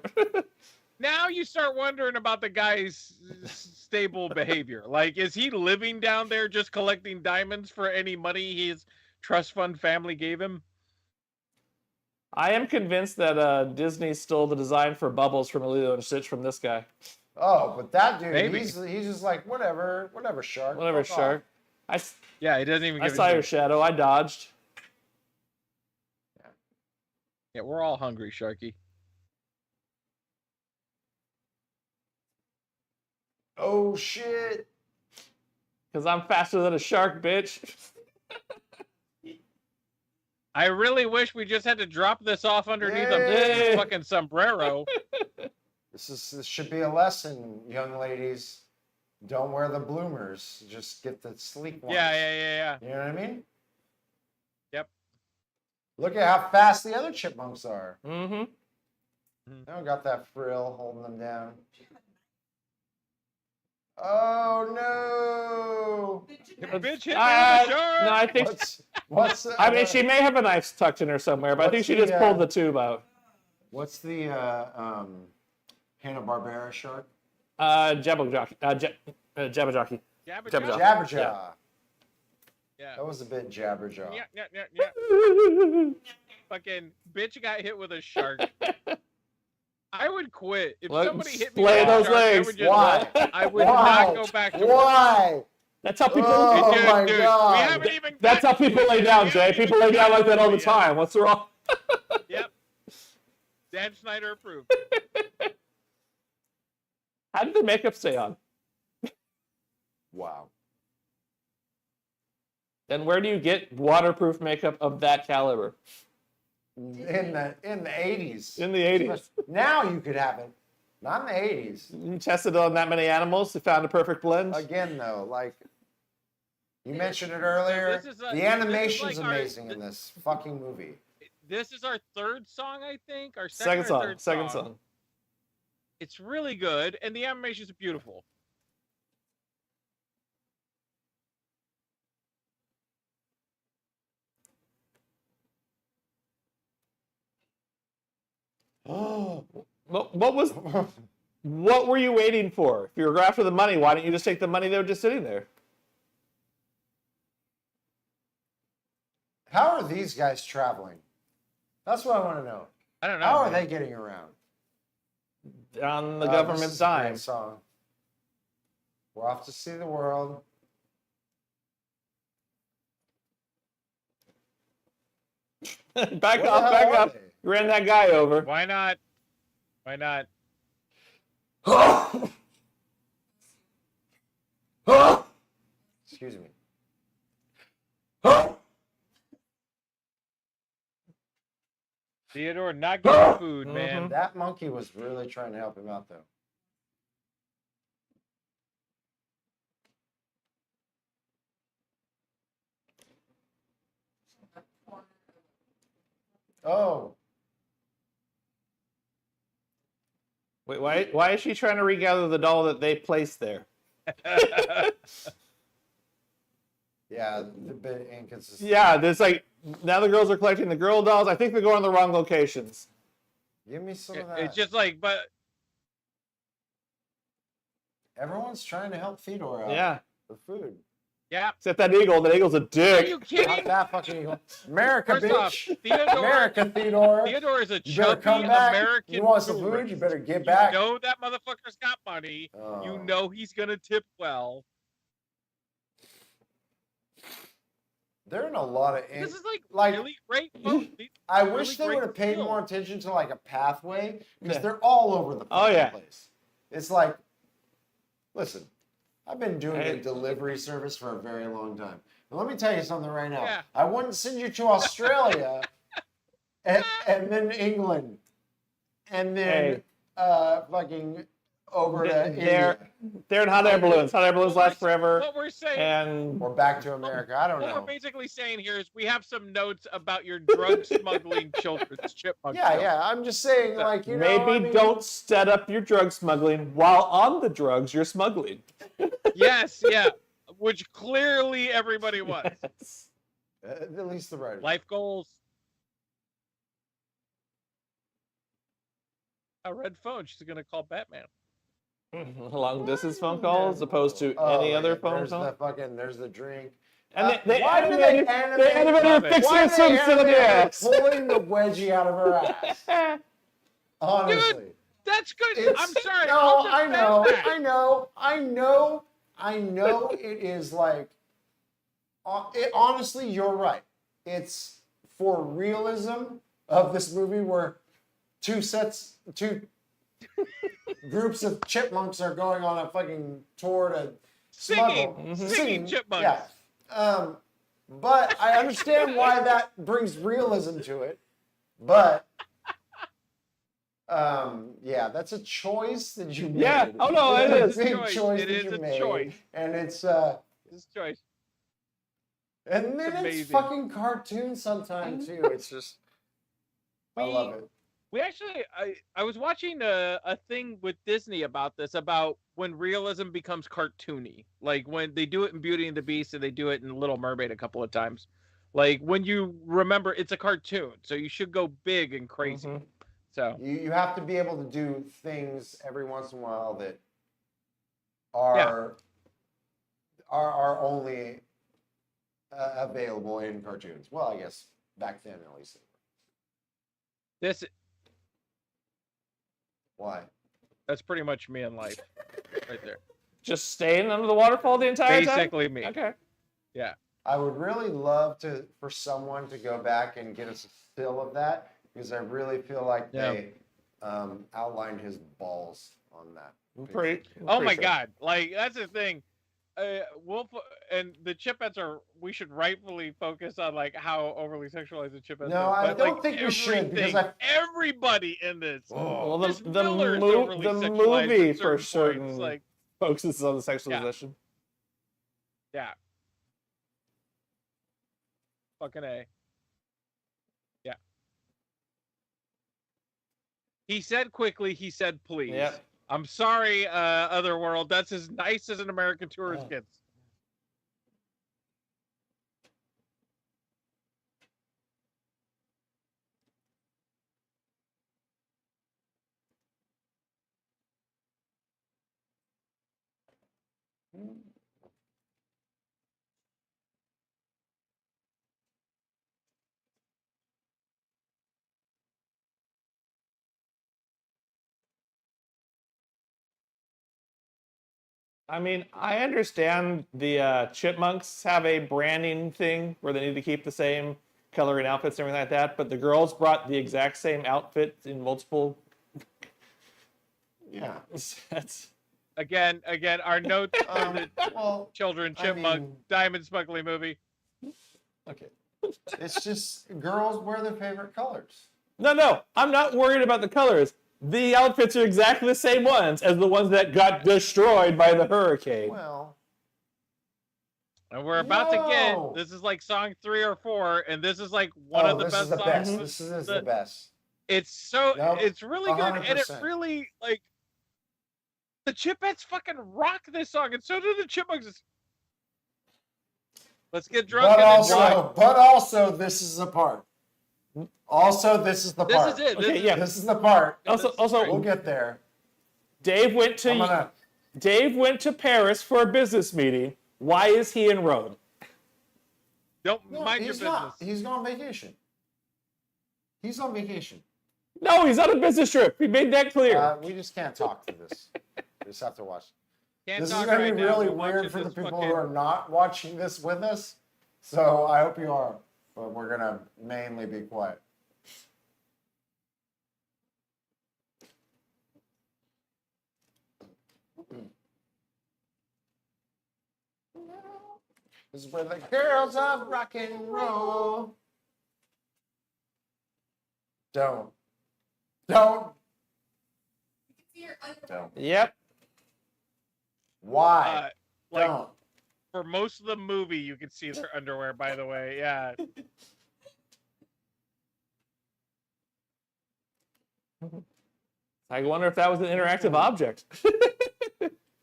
Now you start wondering about the guy's stable behavior. Like, is he living down there just collecting diamonds for any money his trust fund family gave him? I am convinced that Disney stole the design for Bubbles from Lilo and Stitch from this guy. Oh, but that dude, Maybe. he's just like whatever, shark. Whatever, fuck shark. Yeah, he doesn't even I give saw a your shit. shadow. I dodged. Yeah, we're all hungry, Sharky. Oh shit! Because I'm faster than a shark, bitch. I really wish we just had to drop this off underneath Yay. a fucking sombrero. This should be a lesson, young ladies. Don't wear the bloomers. Just get the sleek ones. Yeah. You know what I mean? Yep. Look at how fast the other chipmunks are. Mm-hmm. They don't got that frill holding them down. Oh The bitch hit me with Uh, a shark. No, I no! think. What's I mean, she may have a knife tucked in her somewhere, but I think What's she the, just pulled the tube out. what's the Hanna-Barbera shark? Jabberjocky. Jabberjocky. Jabba Jabba Jabba. Jabberjaw. Yeah. That was a bit jabberjaw. Yeah. Fucking bitch got hit with a shark. I would quit. If Look, somebody hit me splay with a those shark, legs. I would just Why? I would Why? not go back to work. Why? That's how people. Oh, Dude, my dude, God. We haven't even That's how gotten people to lay it. down, We Jay. haven't People even lay down like that all the gotten to it time. What's wrong? yet. Yep. Dan Snyder approved. How did the makeup stay on? Wow. Then where do you get waterproof makeup of that caliber? In the 80s. In the 80s. Now you could have it. Not in the 80s. You tested on that many animals. You found a perfect blend. Again, though, like you mentioned it earlier, This is a- the animation's this is like our- amazing in this fucking movie. This is our third song, I think. Our Second or song. third Second song. It's really good, and the animation's beautiful. Oh, What were you waiting for? If you were after the money, why didn't you just take the money that was just sitting there? how are these guys traveling? That's what I want to know. I don't know. How are man. they getting around? On the This government's is a great dime. song. We're off to see the world. Back Where the up, hell back are up. You ran that guy over. Why not? Why not? Excuse me. Theodore not getting food, man. That monkey was really trying to help him out, though. Oh, Wait, why is she trying to regather the doll that they placed there? yeah, the bit inconsistent. Yeah, there's like now the girls are collecting the girl dolls. I think they're going to the wrong locations. Give me some of that. It's just like, but Everyone's trying to help Theodore out. Yeah, For food. yeah. except that eagle. That eagle's a Are dick. you Not kidding? that fucking eagle. America, First off, bitch. Theodore, America, Theodore. Theodore is a You better chubby come back. American You want some food? tourist. You better get back. You know that motherfucker's got money. Oh. You know he's gonna tip well. They're in a lot of. This is like- really great. Folks. I really wish they great would have paid skill. more attention to like a pathway because Yeah. they're all over the Oh, fucking yeah. place. It's like, listen, I've been doing Hey. a delivery service for a very long time. And let me tell you something right now. Yeah. I wouldn't send you to Australia and then England and then fucking over to India They're in hot air balloons. Hot air balloons last What forever. we're saying, And or back to America. I don't what know. we're basically saying here is we have some notes about your drug smuggling children's chipmunk. Yeah, show. yeah. I'm just saying, like, you know, maybe I mean, don't set up your drug smuggling while on the drugs you're smuggling. Yes, yeah. Which clearly everybody was. At least the writers. Life goals. A red phone. She's gonna call Batman. Long distance phone calls as opposed to any other phone call. There's the drink. And they why do they animated Love her it. fixing Why her do they swimsuit in the animate her ass. pulling the wedgie out of her ass? Honestly. That's good. It's- I'm sorry. No, I'll I defend know, that. I know it is like, honestly, you're right. It's for realism of this movie where two groups of chipmunks are going on a fucking tour to smuggle. Singing chipmunks. Yeah. But I understand why that brings realism to it. But yeah, that's a choice that you made. Yeah. Oh, no, it It's is. a big Choice. choice It that is you a made. choice. And it's His choice. and then it's Amazing. fucking cartoon sometimes too. It's just I love it. We actually, I was watching a thing with Disney about this, about when realism becomes cartoony. Like when they do it in Beauty and the Beast and they do it in Little Mermaid a couple of times. Like when you remember it's a cartoon, so you should go big and crazy. Mhm. So You have to be able to do things every once in a while that are only available in cartoons. Well, I guess back then at least. this Why? that's pretty much me in life, right there. Just staying under the waterfall the entire time? Basically me. Okay. I would really love for someone to go back and get us a still of that because I really feel like Yeah. they outlined his balls on that. Pretty, Oh pretty my sure. God! Like that's the thing. Wolf and the Chipettes are. We should rightfully focus on like how overly sexualized the Chipettes. No, are. I But, don't like, think we should, because everything- everybody in this. Well, Miss the Miller's overly sexualized movie at for certain certain points, like focuses on the sexualization. yeah, fucking A. Yeah. He said quickly. He said please. Yep. I'm sorry, Otherworld. That's as nice as an American tourist gets. I mean, I understand the Chipmunks have a branding thing where they need to keep the same coloring outfits and everything like that, but the girls brought the exact same outfit in multiple Yeah. sets. Again, our notes on the Well, Children I Chipmunk mean- diamond smuggling movie. okay. It's just girls wear their favorite colors. No, I'm not worried about the colors. The outfits are exactly the same ones as the ones that got destroyed by the hurricane. Well, And we're about to get, no. this is like song 3 or 4, and this is like one of the this best is the songs. best. This is the best. It's so, Nope, it's really good, and it 100%. really, like, the Chipettes fucking rock this song, and so do the Chipmunks. Let's get drunk But and also, this is the part. Also, this is the enjoy. part. This is it. Okay, yeah. This is the part. Also, We'll get there. Dave went to Paris for a business meeting. Why is he in Rome? Don't No, mind your he's business. not. He's on vacation. He's on vacation. No, he's on a business trip. He made that clear. We just can't talk through this. We just have to watch. Can't This is talk going to right be now. really We're watching weird for the this people fucking- who are not watching this with us. So I hope you are. But we're going to mainly be quiet. This is where the girls of rock and roll. Don't. You can see your underwear. Don't. Yep. Why? like, Don't. for most of the movie, you can see their underwear, by the way. Yeah. I wonder if that was an interactive object.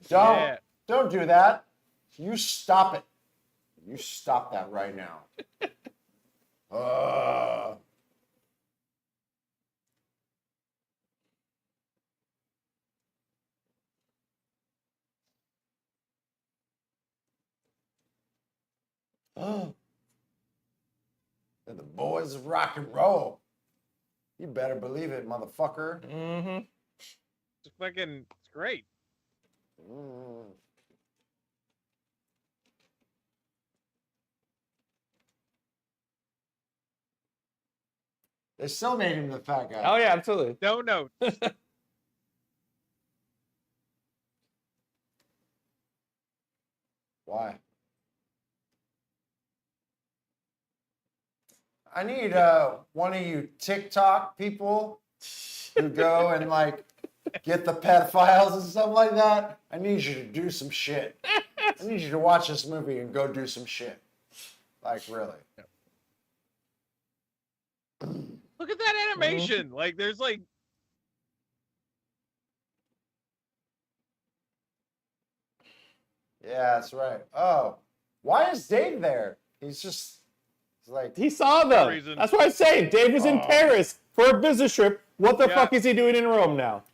Don't. Yeah. Don't do that. You stop it. You stop that right now. Oh. They're the boys of rock and roll. You better believe it, motherfucker. Mm-hmm. It's fucking, it's great. Mm. They still made him the fat guy. Oh yeah, absolutely. No notes. Why? I need one of you TikTok people who go and like get the pedophiles and stuff like that. I need you to do some shit. I need you to watch this movie and go do some shit. Like really. Look at that animation. Like, there's like, Yeah, that's right. Oh, why is Dave there? He's like, He saw them. reason. That's what I'm saying. Dave was in Paris for a business trip. What the Yeah. fuck is he doing in Rome now?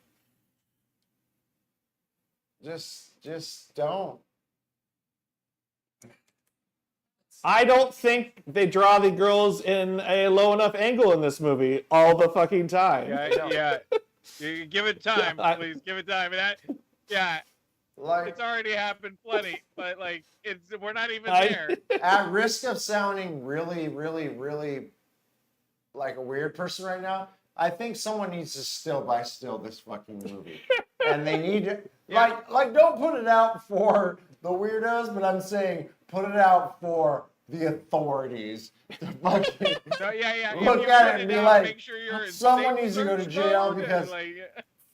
just don't. I don't think they draw the girls in a low enough angle in this movie all the fucking time. yeah. You give it time, I- please. Give it time. And that, yeah, Like, it's already happened plenty, but like, we're not even I- there. at risk of sounding really, really, really like a weird person right now, I think someone needs to still by still this fucking movie. And they need to, like, don't put it out for the weirdos, but I'm saying put it out for the authorities to fucking No, yeah. Look you at put it and be out, like, make sure you're in someone safe needs to go to search jail mode, because- like,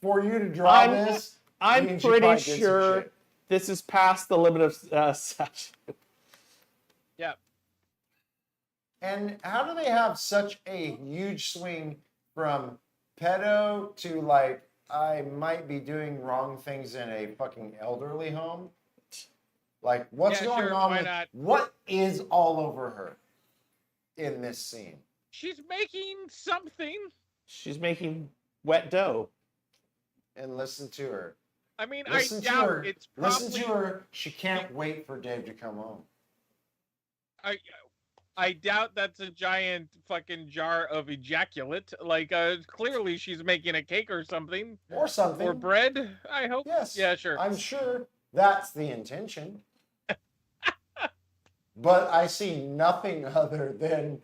for you to draw I'm- this. I'm means you pretty probably did some sure shit. this is past the limit of such. yeah. And how do they have such a huge swing from pedo to like I might be doing wrong things in a fucking elderly home? Like what's Yeah, going sure, on? why With, not? what is all over her in this scene? She's making something. She's making wet dough. And listen to her. I mean, Listen I to doubt her. it's Listen probably. to her. She can't wait for Dave to come home. I doubt that's a giant fucking jar of ejaculate. Like, clearly she's making a cake or something. Or something. Or bread, I hope. Yes. Yeah, sure. I'm sure that's the intention. But I see nothing other than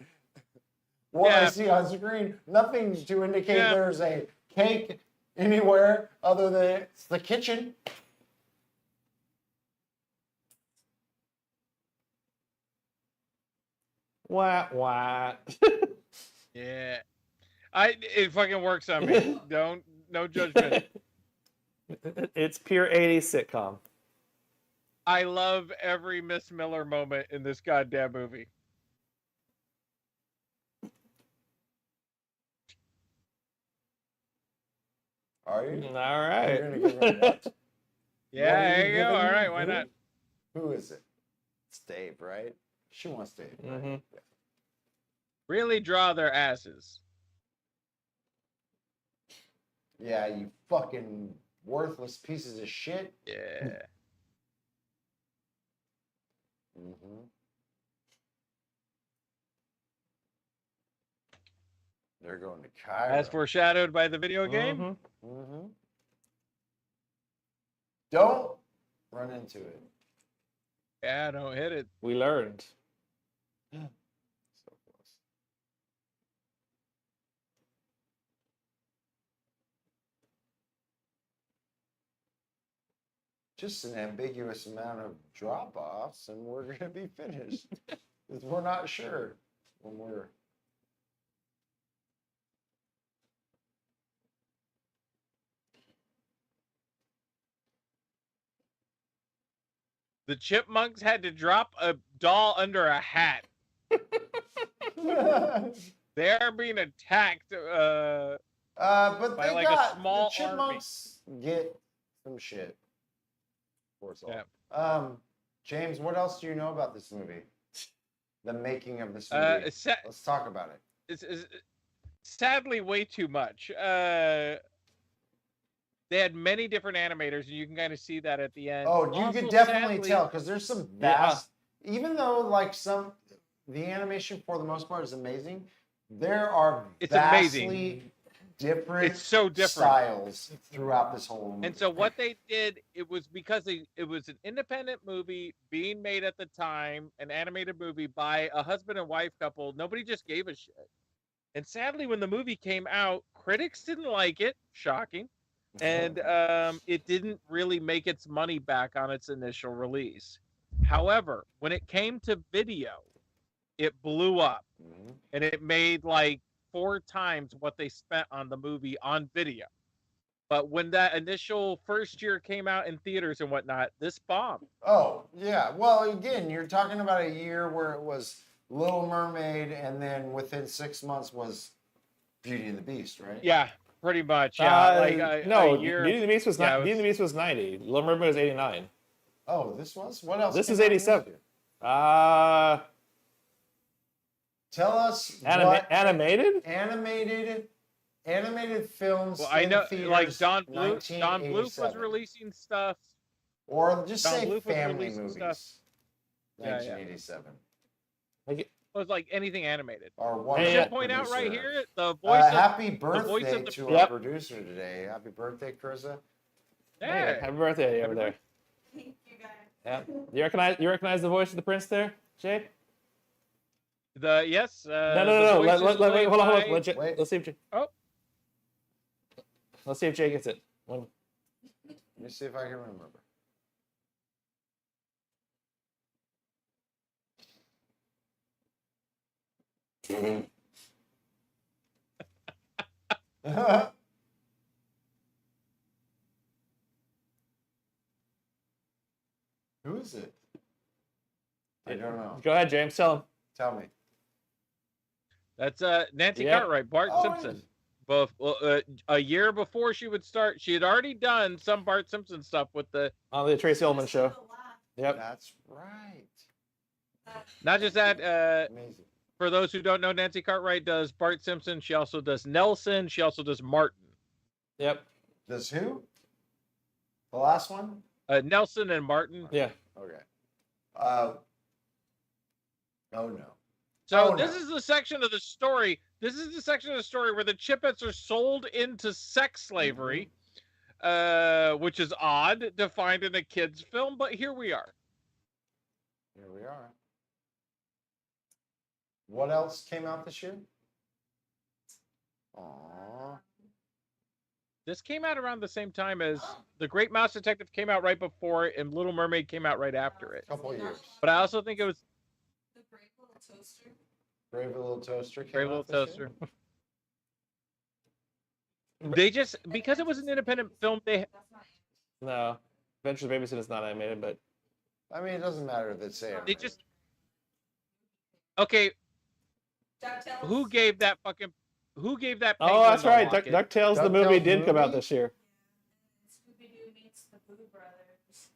what I Yeah. see on screen. Nothing to indicate Yeah. there's a cake anywhere other than it's the kitchen. What? Yeah. It fucking works on me. No judgment. It's pure 80s sitcom. I love every Miss Miller moment in this goddamn movie. Are you? All You're gonna give right. it what? Yeah, What are there you go. giving All me? right, why Who? not? Who is it? It's Dave, right? She wants Dave. Right? Mhm. Yeah. Really draw their asses. Yeah, you fucking worthless pieces of shit. Yeah. Mm-hmm. They're going to Cairo. As foreshadowed by the video game. Mhm. Mm-hmm. Don't run into it. Yeah, don't hit it. We learned. So close. Just an ambiguous amount of drop-offs, and we're gonna be finished. 'Cause we're not sure when we're. The Chipmunks had to drop a doll under a hat. They are being attacked. But By they like a got small the chipmunks get some shit. Poor soul. Yeah. James, what else do you know about this movie? The making of this movie. Let's talk about it. It's sadly way too much. They had many different animators, and you can kind of see that at the end. Oh, you Also, could definitely sadly, tell because there's some vast. Even though like the animation for the most part is amazing. There are It's vastly amazing. different. It's so different. Styles throughout this whole movie. And so what they did, it was because it was an independent movie being made at the time, an animated movie by a husband and wife couple. Nobody just gave a shit. And sadly, when the movie came out, critics didn't like it. Shocking. And it didn't really make its money back on its initial release. However, when it came to video, it blew up. Mhm. And it made like 4 times what they spent on the movie on video. But when that initial first year came out in theaters and whatnot, this bombed. Oh, yeah. Well, again, you're talking about a year where it was Little Mermaid, and then within 6 months was Beauty and the Beast, right? Yeah, pretty much. Yeah, no, a year. Beauty and the Beast was yeah, Beauty and the Beast was 90. Little Mermaid was 89. Oh, this was? What else? This came is out 87. year? Tell us what Animated? animated films Well, I know, in theaters, like Don Bluth. Don Bluth was 1987. releasing stuff. Or just Don say Bluth was family releasing movies. stuff. Yeah, 1987. Like, It was like anything animated. Or one I Yeah, should yeah. point out right producer. here the voice of Happy voice birthday of the- to our Yep. producer today. Happy birthday, Carissa. hey, yeah. happy birthday over there. Thank you guys. Yeah. You recognize the voice of the prince there, Jay? Yes. No. Wait, Hold on. Wait. Let's see if Jay. Oh. Let's see if Jay gets it. Let me see if I can remember. Who is it? I don't know. Go ahead, James. Tell him. Tell me. That's Nancy Yep. Cartwright, Bart Oh, Simpson. But a year before she would start, she had already done some Bart Simpson stuff with the. On the Tracy Ullman show. The laugh. Yep. That's right. Not just that. Amazing. For those who don't know, Nancy Cartwright does Bart Simpson. She also does Nelson. She also does Martin. Yep. Does who? The last one? Nelson and Martin. Yeah. Okay. Oh no. So Oh, this no. is the section of the story. This is the section of the story where the Chipettes are sold into sex slavery, which is odd to find in a kids' film, but here we are. Here we are. What else came out this year? Aww. This came out around the same time as The Great Mouse Detective came out right before it, and Little Mermaid came out right after it. Couple years. But I also think it was The Brave Little Toaster. Brave Little Toaster. Came Brave out Little this year? Toaster. They just because it was an independent film, they That's not No, Adventures of Babysitting is not animated, but I mean, it doesn't matter if it's animated. they just okay. DuckTales. Who gave that fucking? Who gave that? oh, penguin that's the right. locket? DuckTales the movie DuckTales did come out movie? this year. Scooby Doo meets the Boo Brothers.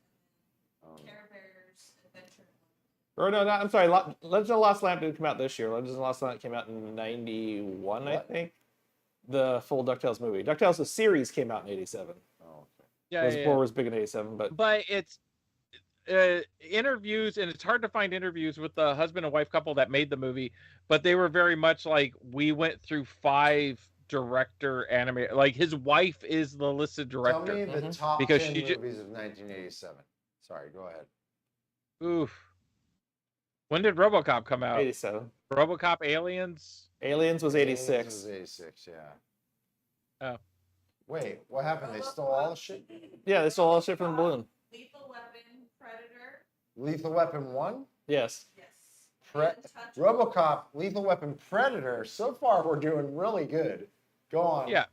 Um, Care Bears Adventure. Or no, I'm sorry. Legend of Lost Lamp didn't come out this year. Legend of Lost Lamp came out in '91, I What? think. The full DuckTales movie. DuckTales the series came out in '87. oh, okay. Yeah, Those yeah, four yeah. was big in '87, but But it's interviews, and it's hard to find interviews with the husband and wife couple that made the movie. But they were very much like, we went through 5 director animator. Like his wife is the listed director. Tell me the top Because 10 she ju- movies of 1987. Sorry, go ahead. Oof. When did RoboCop come out? '87. RoboCop, Aliens. Aliens was Aliens '86. was 86, yeah. Oh. Wait, what happened? They stole all the shit? Yeah, they stole all the shit from the balloon. Lethal Weapon, Predator. Lethal Weapon 1? Yes. Yes. Pre- Untouchable. RoboCop, Lethal Weapon, Predator. So far, we're doing really good. Go on. Yeah.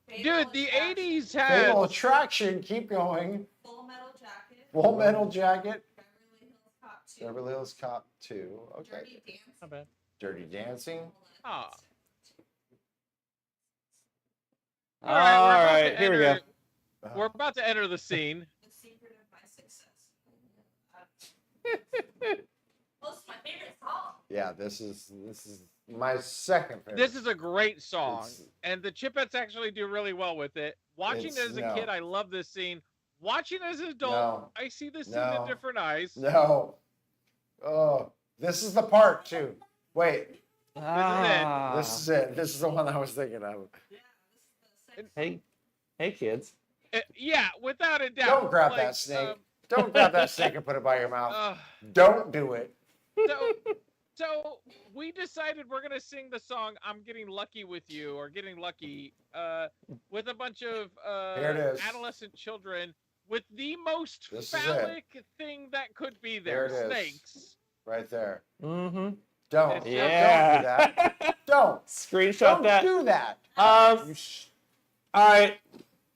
Fatal Dude, the Attraction, 80s had. Fatal Attraction, keep going. Full Metal Jacket. Full Metal Jacket. Beverly Hills Cop 2. Beverly Hills Cop 2. Okay. Dirty Dancing. Not bad. Dirty Dancing. Ah. All right, here we go. We're about to enter the scene. The Secret of My Success. Well, it's my favorite song. Yeah, this is my second favorite. This is a great song, It's- and the Chipettes actually do really well with it. Watching it It's- as a no. kid, I love this scene. Watching as an adult, No. I see this scene No. in different eyes. No. Oh, this is the part too. Wait, Ah. this is it. This is the one I was thinking of. Yeah, this is the second. Hey, kids. Yeah, without a doubt. Don't grab like, that snake. Don't grab that snake and put it by your mouth. uh, Don't do it. so we decided we're gonna sing the song "I'm Getting Lucky with You" or "Getting Lucky" with a bunch of Here it is. adolescent children with the most This is it. phallic thing that could be there: There it is. snakes. Right there. Mm-hmm. Don't. Yeah. Don't do that. Don't. Screenshot Don't that. do that. All You right.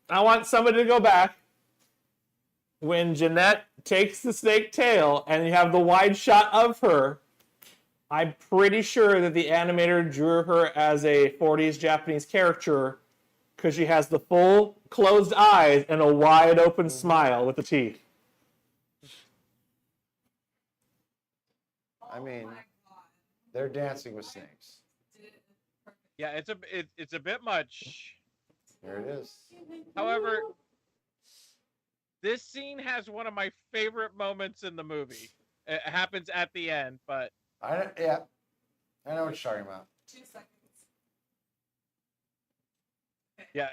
I want somebody to go back. When Jeanette takes the snake tail and you have the wide shot of her, I'm pretty sure that the animator drew her as a 40s Japanese caricature because she has the full closed eyes and a wide open smile with the teeth. I mean, Oh my God. they're dancing with snakes. Did it perfect. Yeah, it's a bit much. There it is. However, this scene has one of my favorite moments in the movie. It happens at the end, but Yeah. I know what you're talking about. 2 seconds. yeah.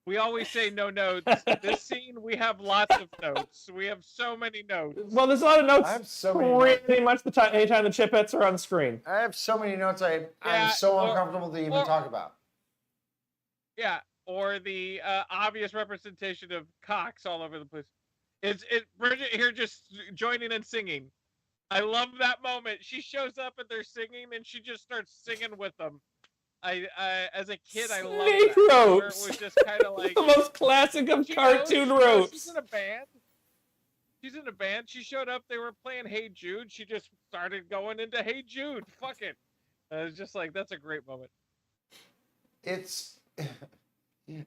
We always say no notes. This scene, we have lots of notes. We have so many notes. Well, there's a lot of notes. I have so many notes. Pretty much the time, anytime the Chipettes are on screen. I have so many notes I'm Yeah, so or- uncomfortable to even or- talk about. Yeah, or the obvious representation of cocks all over the place. It's Bridget here just joining and singing. I love that moment. She shows up and they're singing, and she just starts singing with them. I as a kid, I loved Snake that. Where it ropes. was just kind of like the most classic of she cartoon knows ropes. She's in a band. She's in a band. She showed up. They were playing Hey Jude. She just started going into Hey Jude. Fuck it. It's just like, that's a great moment. It's,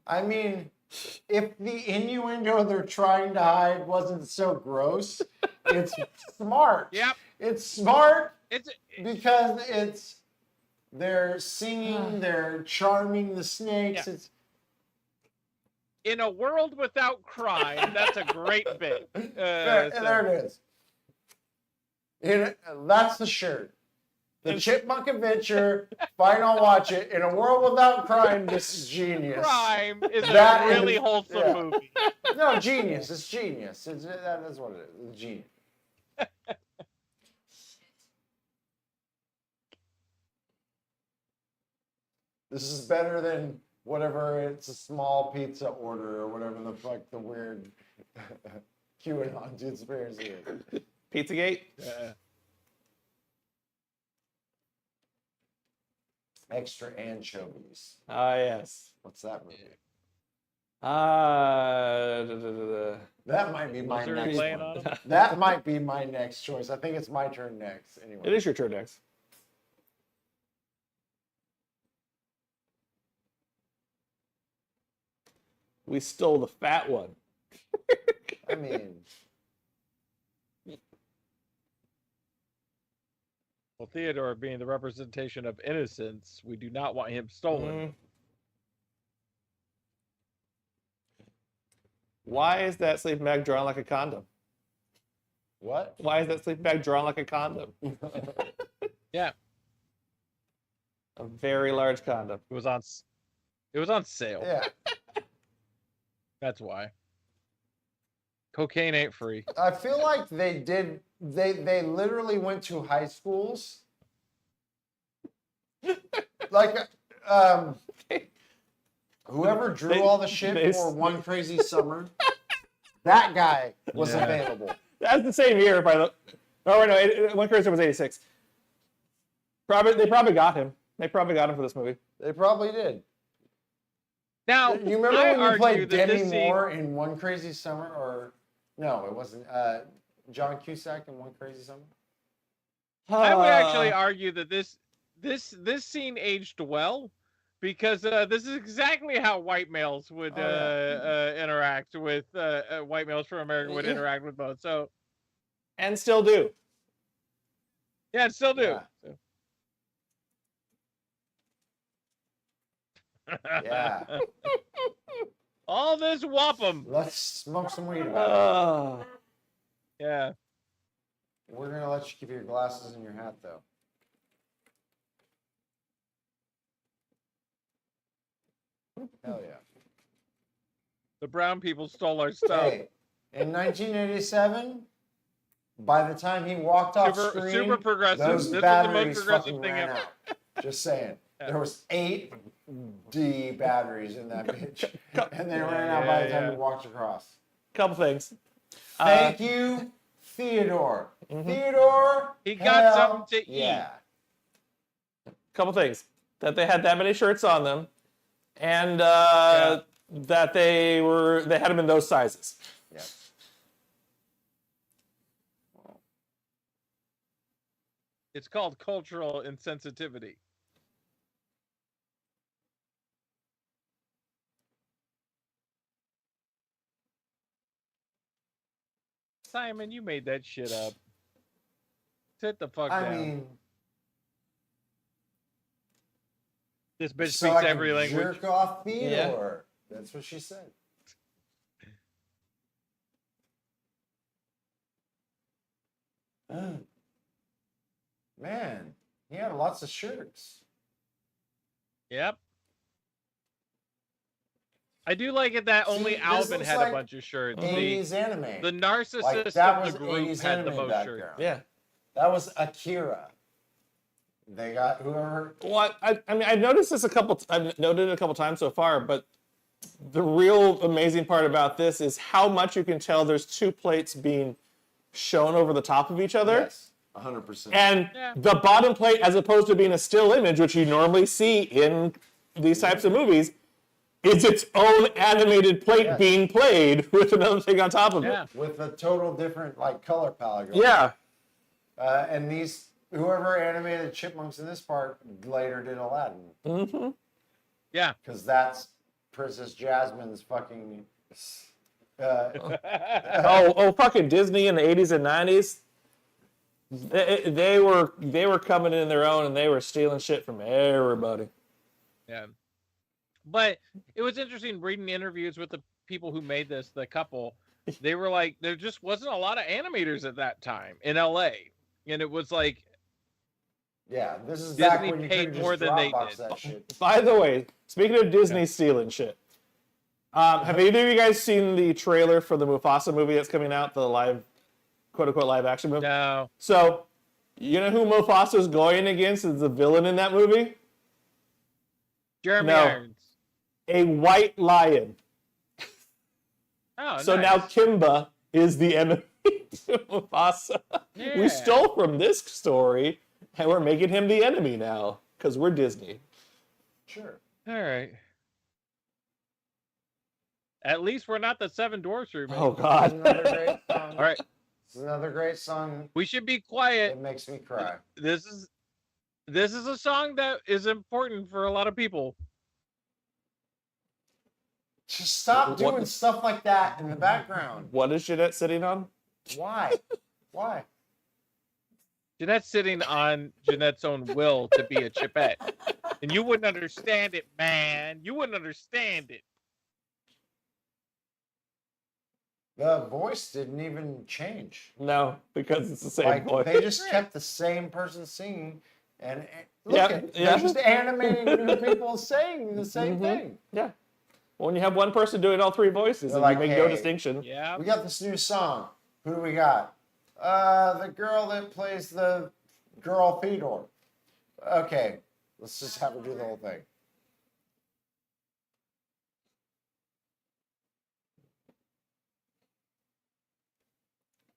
I mean, if the innuendo they're trying to hide wasn't so gross, it's smart. Yep. It's smart It's because they're singing, they're charming the snakes. Yeah. It's in a world without crime. That's a great bit. there, So- there it is. That's the shirt. The Chipmunk Adventure. Fine, I'll watch it. In a world without crime, this is genius. Crime is That a really is- wholesome yeah. movie. No, genius. It's genius. That is what it is. It's genius. This is better than whatever it's a small pizza order or whatever the fuck the weird QAnon conspiracy is. Pizzagate. Extra anchovies. Ah, yes. What's that movie? That might be my Lizard next laying one. on 'em? That might be my next choice. I think it's my turn next. Anyway. It is your turn next. We stole the fat one. I mean, Well, Theodore being the representation of innocence, we do not want him stolen. Why is that sleeping bag drawn like a condom? what? Why is that sleeping bag drawn like a condom? Yeah, A very large condom. it was on sale. Yeah. That's why. Cocaine ain't free. I feel like they literally went to high schools. Like, whoever drew all the shit for One Crazy Summer, that guy was Yeah. available. That's the same year, by the. Oh wait, no, One Crazy was '86. They probably got him. They probably got him for this movie. They probably did. Now, You remember I when you argue played that Demi this scene- Moore in One Crazy Summer? Or no, it wasn't. John Cusack in One Crazy Summer. I would actually argue that this scene aged well, because this is exactly how white males would interact with white males from America would interact with both. So and still do. yeah, still do. Yeah. So. Yeah. All this wampum. Let's smoke some weed about it. Yeah. We're gonna let you keep your glasses and your hat, though. Hell yeah. The brown people stole our stuff. Hey, in 1987, by the time he walked off screen, super progressive. those This was the most batteries progressive fucking thing ran ever. out. Just saying. There was 8D batteries in that bitch, and they ran out by the time he walked across. Couple things. Thank you, Theodore. Theodore, He got hell something to eat. Yeah. Couple things. That they had that many shirts on them, and that they had them in those sizes. Yeah. It's called cultural insensitivity. Simon, you made that shit up. Sit the fuck I down. mean, This bitch so speaks I every can language. jerk off Theodore. That's what she said. Man, he had lots of shirts. Yep. I do like it that only See, this Alvin looks had like a bunch of shirts. 80s anime. The narcissist Like, that of was the group 80s had the anime most shirts. background. Yeah. That was Akira. They got whoever. Well, I mean, I've noticed this I've noted it a couple times so far, but the real amazing part about this is how much you can tell there's two plates being shown over the top of each other. Yes, 100%. And the bottom plate, as opposed to being a still image, which you normally see in these types of movies, is its own animated plate being played with another thing on top of it. With a total different color palette. Going Yeah. And these, whoever animated Chipmunks in this part later did Aladdin. Mm-hmm. Yeah. Because that's Princess Jasmine's fucking. Fucking Disney in the 80s and 90s. They were coming in their own, and they were stealing shit from everybody. Yeah. But it was interesting reading interviews with the people who made this, the couple. They were like, there just wasn't a lot of animators at that time in LA. And it was like, yeah, this is Disney back when you paid couldn't more just than they Dropbox did. that shit. By the way, speaking of Disney stealing shit, have either of you guys seen the trailer for the Mufasa movie that's coming out, the live, quote-unquote live action movie? no. So, you know who Mufasa's going against as the villain in that movie? Jeremy No. Irons. A white lion. Oh, So nice. now Kimba is the enemy to Mufasa. Yeah. We stole from this story, and we're making him the enemy now, because we're Disney. Sure. All right. At least we're not the Seven Dwarfs remake. Oh This is God. another great song. All right. This is another great song. We should be quiet. It makes me cry. This is a song that is important for a lot of people. Just stop What- doing stuff like that in the background. What is Jeanette sitting on? Why? Why? Jeanette's sitting on Jeanette's own will to be a Chipette. And you wouldn't understand it, man. You wouldn't understand it. The voice didn't even change. No, because it's the same Like voice. they just kept the same person singing, and look Yeah, at yeah. they're just animating new people saying the same thing. Yeah. When you have one person doing all three voices, They're and like, you make no hey, distinction. Yeah. We got this new song. Who do we got? The girl that plays the girl Theodore. Okay, let's just have her do the whole thing.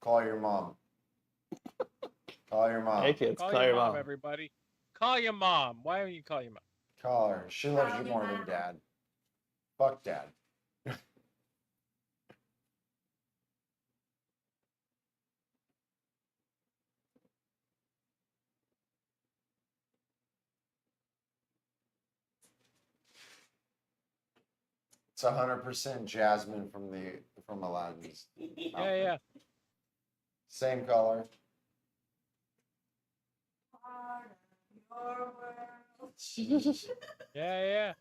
Call your mom. Call your mom. Hey kids, Call call your your mom, mom. everybody. Call your mom. Why don't you call your mom? Call her. She loves you more than dad. Fuck dad. It's 100% Jasmine from Aladdin's. Yeah, yeah. Same color. Yeah, yeah.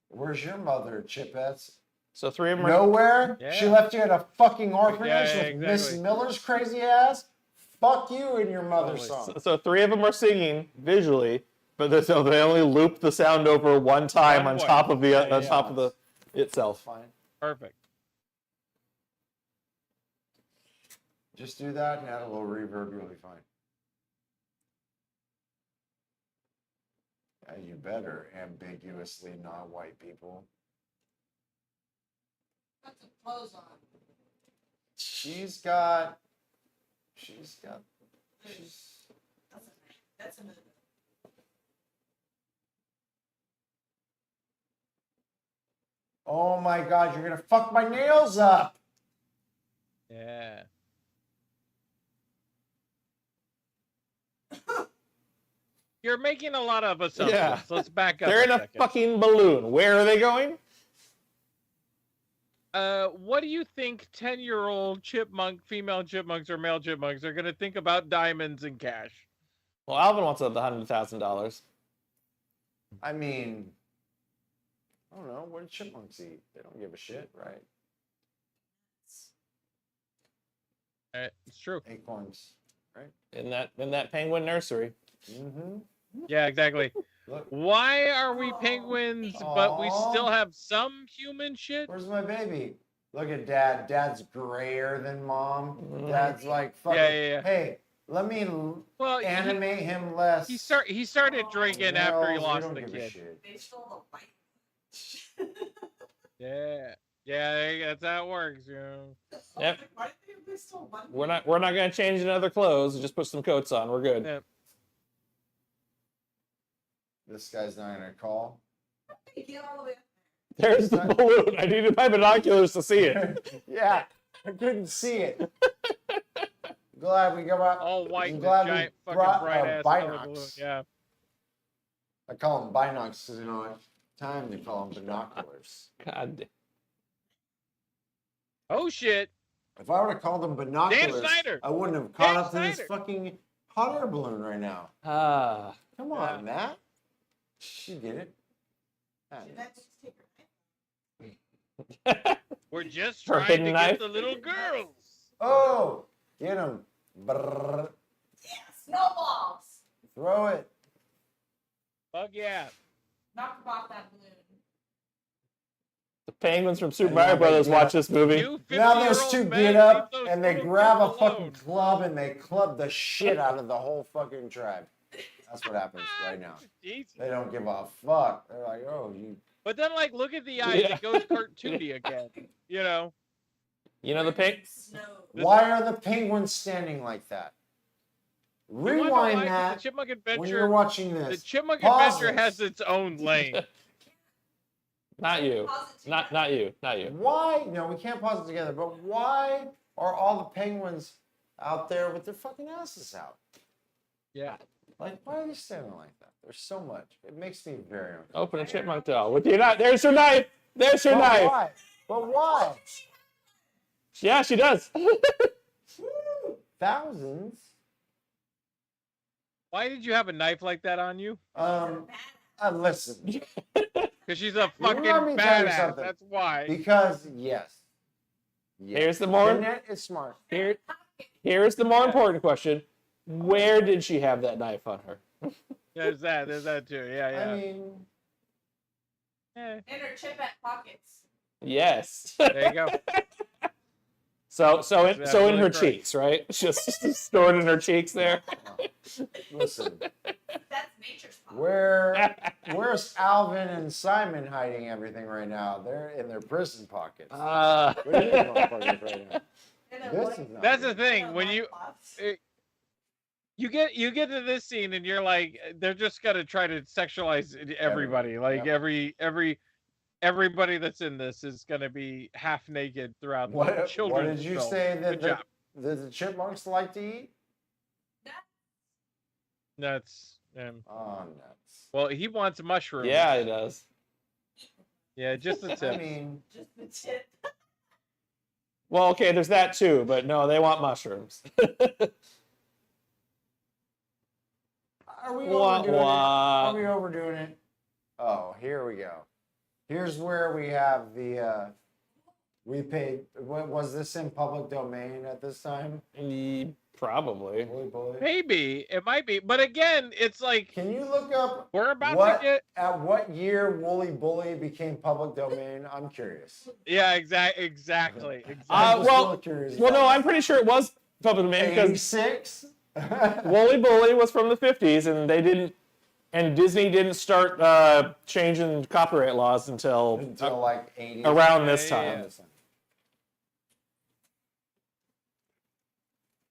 Where's your mother, Chipettes? So three of them are Nowhere? Yeah. She left you at a fucking orphanage Yeah, with Miss exactly. Miller's crazy ass? Fuck you and your mother's Totally. song. so three of them are singing visually, but they only loop the sound over one time One on way. top of the Yeah, on yeah. top of the itself. Fine. Perfect. Just do that and add a little reverb, you'll be fine. Yeah, you better, ambiguously not white people. Put some clothes on. She's got. That's a movie. Oh my god, you're gonna fuck my nails up! Yeah. You're making a lot of assumptions. Yeah. Let's back up They're in a second. fucking balloon. Where are they going? What do you think 10-year-old chipmunk, female chipmunks, or male chipmunks are going to think about diamonds and cash? Well, Alvin wants up the $100,000. I mean, I don't know. What do chipmunks eat? They don't give a shit, right? It's true. Acorns, right? In that penguin nursery. Mm-hmm. Yeah, exactly. Look, Why are we penguins, but we Aw. still have some human shit? where's my baby? Look at dad. Dad's grayer than mom. Mhm. Dad's like fucking. Yeah. Hey, let me Well, animate him less. he started drinking after he Nails, we lost don't the give a kid. shit. They stole the white. Yeah, that's how it works, you know. Yep. Why did they stole one? We're not gonna change into other clothes. Just put some coats on. We're good. Yeah. This guy's not gonna call. Hey, get all the way up There's the balloon. I needed my binoculars to see it. Yeah, I couldn't see it. Glad we got out. All white, I'm with glad we giant fucking brought bright ass color binocs. balloon. Yeah. I call them binocs because you know at the time they call them binoculars. God. Oh shit. If I would have called them binoculars, Snyder. I wouldn't have caught Dan up to this Snyder. fucking hot air balloon right now. Ah. Come on, Matt. She did it. Ah, there. Jeanette, just take her knife. We're just Her trying to hidden get knife? the little girls. Oh, get him. Brrr. Yeah, snowballs. Throw it. Fuck yeah. Knock off that balloon. The penguins from Super And Mario now they Brothers get watch up. this movie. You Now those 50-year-old two men, get up leave those and they little grab a girls fucking alone. club and they club the shit out of the whole fucking tribe. That's what happens right now. Jesus. They don't give a fuck. They're like, oh, you. But then, like, look at the eyes. Yeah. It goes cartoony again. You know. You know the pig? Snow. Why are the penguins standing like that? You wanna know Rewind why? 'Cause that The Chipmunk when you're Adventure. watching The this. Chipmunk Pause Adventure this. has its own lane. Not you. Pause it Not together. you. Not you. Why? No, we can't pause it together. But why are all the penguins out there with their fucking asses out? Yeah. Like, why are they standing like that? There's so much. It makes me very uncomfortable. Open a chipmunk doll with your knife. There's your knife. There's your But knife. why? But why? Yeah, she does. Thousands. Why did you have a knife like that on you? Listen. Because she's a Let fucking me tell you badass. something. That's why. Because yes. Here's the more. Jeanette is smart. Here's the more important question. Where did she have that knife on her? There's that too. Yeah, yeah. I mean, Eh, In her chipette pockets. Yes. there you go. So in That's her really correct. cheeks, right? Just stored in her cheeks there. listen. That's nature's pocket. Where's Alvin and Simon hiding everything right now? They're in their prison pockets. Uh, What are you doing, motherfuckers, right now? In a This white- is not That's the good. thing. in a When white you cloth. you get to this scene and you're like, they're just gonna try to sexualize everybody. Like Yep. everybody that's in this is gonna be half naked throughout the What children's did you film. say that Good job. the chipmunks like to eat? That's Oh, nuts. well, he wants mushrooms. yeah, it does. Yeah, just the I tip. mean, Just the tip. Well, okay, there's that too, but no, they want mushrooms. are we Wah, overdoing wah. it? Are we overdoing it? Oh, here we go. Here's where we have the. We paid. What was this in public domain at this time? Probably. Bully, bully. Maybe it might be, but again, it's like Can you look up we're about what to get. at what year Wooly Bully became public domain? I'm curious. Yeah, exactly. I'm just well- really curious. Well, no, I'm pretty sure it was public domain because 86. Wooly Bully was from the 50s, and they didn't, and Disney didn't start changing copyright laws until Until like 80. around this Yeah, yeah, time.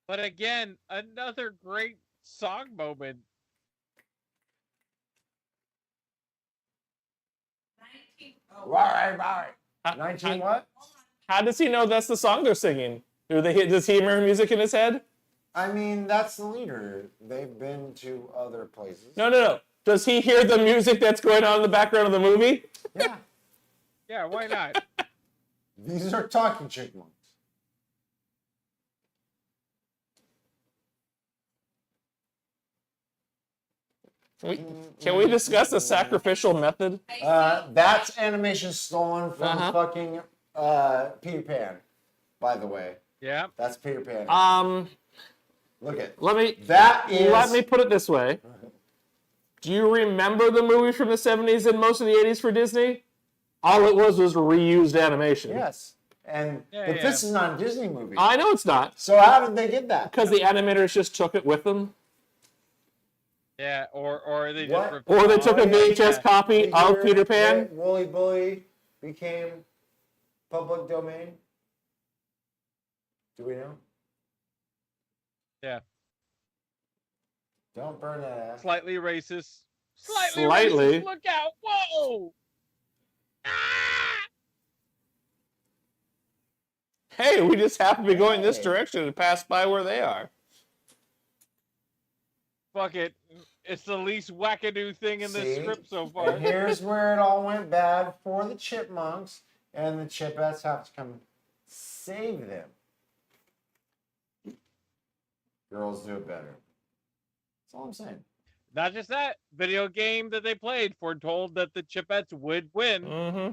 But again, another great song moment. 19. All right. How- 19 how- what? How does he know that's the song they're singing? Does he hear music in his head? I mean, that's the leader. They've been to other places. No. Does he hear the music that's going on in the background of the movie? Yeah. Yeah, why not? These are talking chipmunks. Can we discuss the sacrificial method? That's animation stolen from Uh-huh. fucking Peter Pan, by the way. Yeah. That's Peter Pan. Look at Let me that. put it this way. Do you remember the movie from the 70s and most of the 80s for Disney? All it was reused animation. Yes. And Yeah, but yeah. this is not a Disney movie. I know it's not, So how did they get that? because the animators just took it with them. Yeah, or they What? just ripped Or it they off. took a VHS copy We of hear Peter Pan. that Wooly Bully became public domain. Do we know? Yeah. Don't burn that ass. Slightly racist. Slightly Slightly. racist. Look out. Whoa. Ah! Hey, we just happen to be going this Hey. direction and pass by where they are. Fuck it. It's the least wackadoo thing in this See? script so far. And here's where it all went bad for the chipmunks, and the chipettes have to come save them. Girls do it better. That's all I'm saying. Not just that, video game that they played foretold that the Chipettes would win. Mm-hmm.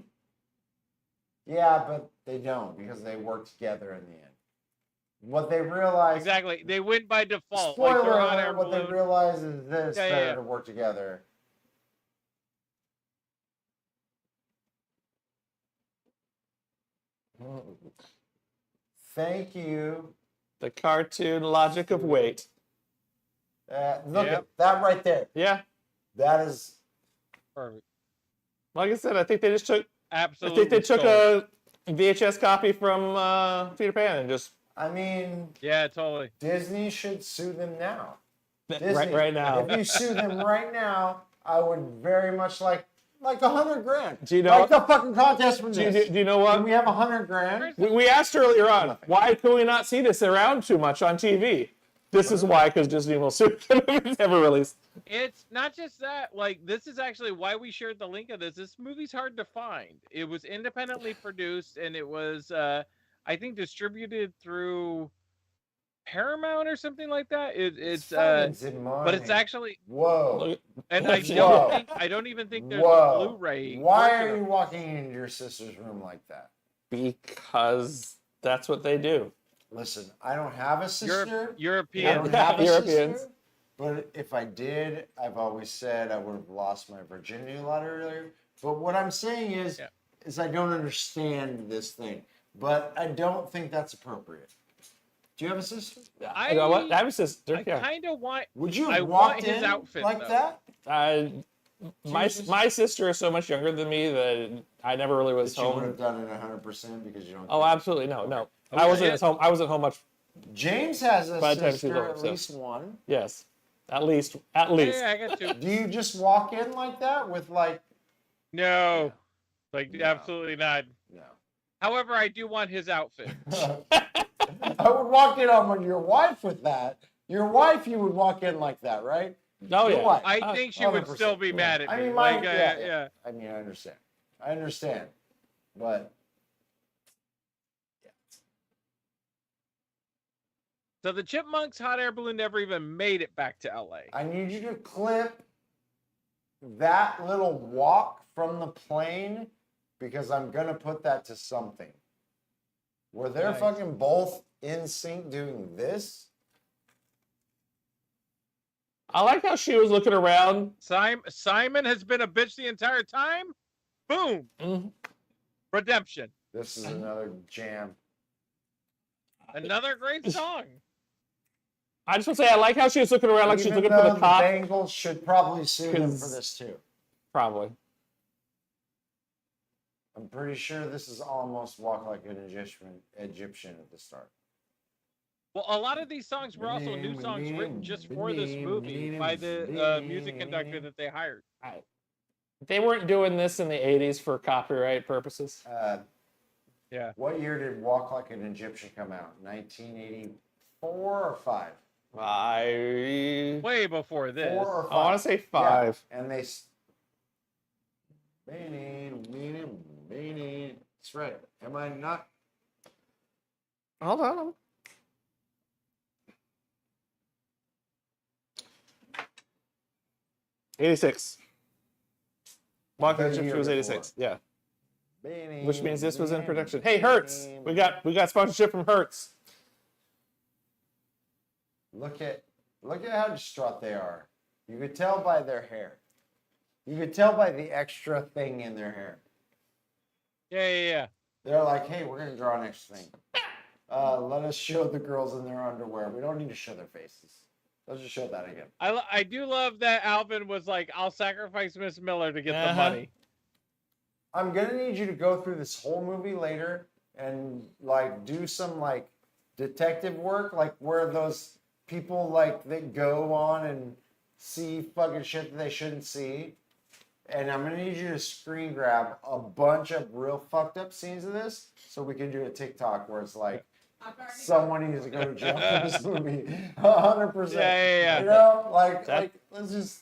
Yeah, but they don't because they work together in the end. What they realize. Exactly. They win by default. Spoiler like they're hot air alert, what they balloon. realize is this: Yeah, better yeah. to work together. Thank you. The cartoon logic of weight. Look Yep. at that right there. Yeah. That is Perfect. Like I said, I think they just took. Absolutely. I think they took stole it. VHS copy from Peter Pan and just I mean, Yeah, totally. Disney should sue them now. Disney, right now. If you sue them right now, I would very much like $100,000. Do you know- Like the fucking contest from Do you, this. do you know what? Can we have $100,000? We asked earlier on, why can we not see this around too much on TV? This is why, because Disney will sue them if it's ever released. It's not just that. Like, this is actually why we shared the link of this. This movie's hard to find. It was independently produced, and it was, I think, distributed through Paramount or something like that. But it's actually, Whoa. and Whoa. I don't even think there's Whoa. a Blu-ray. Why version are of you it. walking into your sister's room like that? Because that's what they do. Listen, I don't have a sister. I European? don't have a Europeans. sister. But if I did, I've always said I would have lost my virginity a lot earlier. But what I'm saying is I don't understand this thing. But I don't think that's appropriate. Do you have a sister? I go, what? I have a sister. I Yeah. kind of want. Would you I have want walked his in outfit, like though. that? My sister is so much younger than me that I never really was That you would home. have done it 100% because you don't. Oh, care? absolutely no. I wasn't at home. I wasn't home much. James has a By the time she's sister, over, at so. least one. Yes, at least. Yeah, I got two. Do you just walk in like that with like? No, like No. absolutely not. No. However, I do want his outfit. I would walk in on your wife with that. Your wife, you would walk in like that, right? Oh Your yeah. wife. I think she would 100%. still be mad at me. I mean, like, mine, yeah. I mean, I understand, but So the Chipmunks hot air balloon never even made it back to LA. I need you to clip that little walk from the plane because I'm gonna put that to something. Were they Nice. fucking both in sync doing this? I like how she was looking around. Simon has been a bitch the entire time. Boom. Mhm. Redemption. This is another jam. Another great song. I just want to say I like how she was looking around like she's Even looking for though the cop. Bengals should probably sue them for 'Cause- this too. Probably. I'm pretty sure this is almost Walk Like an Egyptian at the start. Well, a lot of these songs were also new songs written just for this movie by the music conductor that they hired. They weren't doing this in the 80s for copyright purposes. Yeah. What year did Walk Like an Egyptian come out? 1984 or 5? Way before this. 4 or 5? I want to say 5. Yeah. And they. That's right. Am I not? Hold on. '86. Walking The the year Gypsy was before. '86. Yeah. Which means this was in production. Hey, Hertz. We got sponsorship from Hertz. Look at how distraught they are. You could tell by their hair. You could tell by the extra thing in their hair. Yeah. They're like, hey, we're gonna draw an extra thing. Let us show the girls in their underwear. We don't need to show their faces. Let's just show that again. I do love that Alvin was like, I'll sacrifice Miss Miller to get the money. I'm gonna need you to go through this whole movie later and like do some like detective work, like where those people like that go on and see fucking shit that they shouldn't see. And I'm gonna need you to screen grab a bunch of real fucked up scenes of this so we can do a TikTok where it's like someone needs to go to jail for this movie. 100%. Yeah. You know, like let's just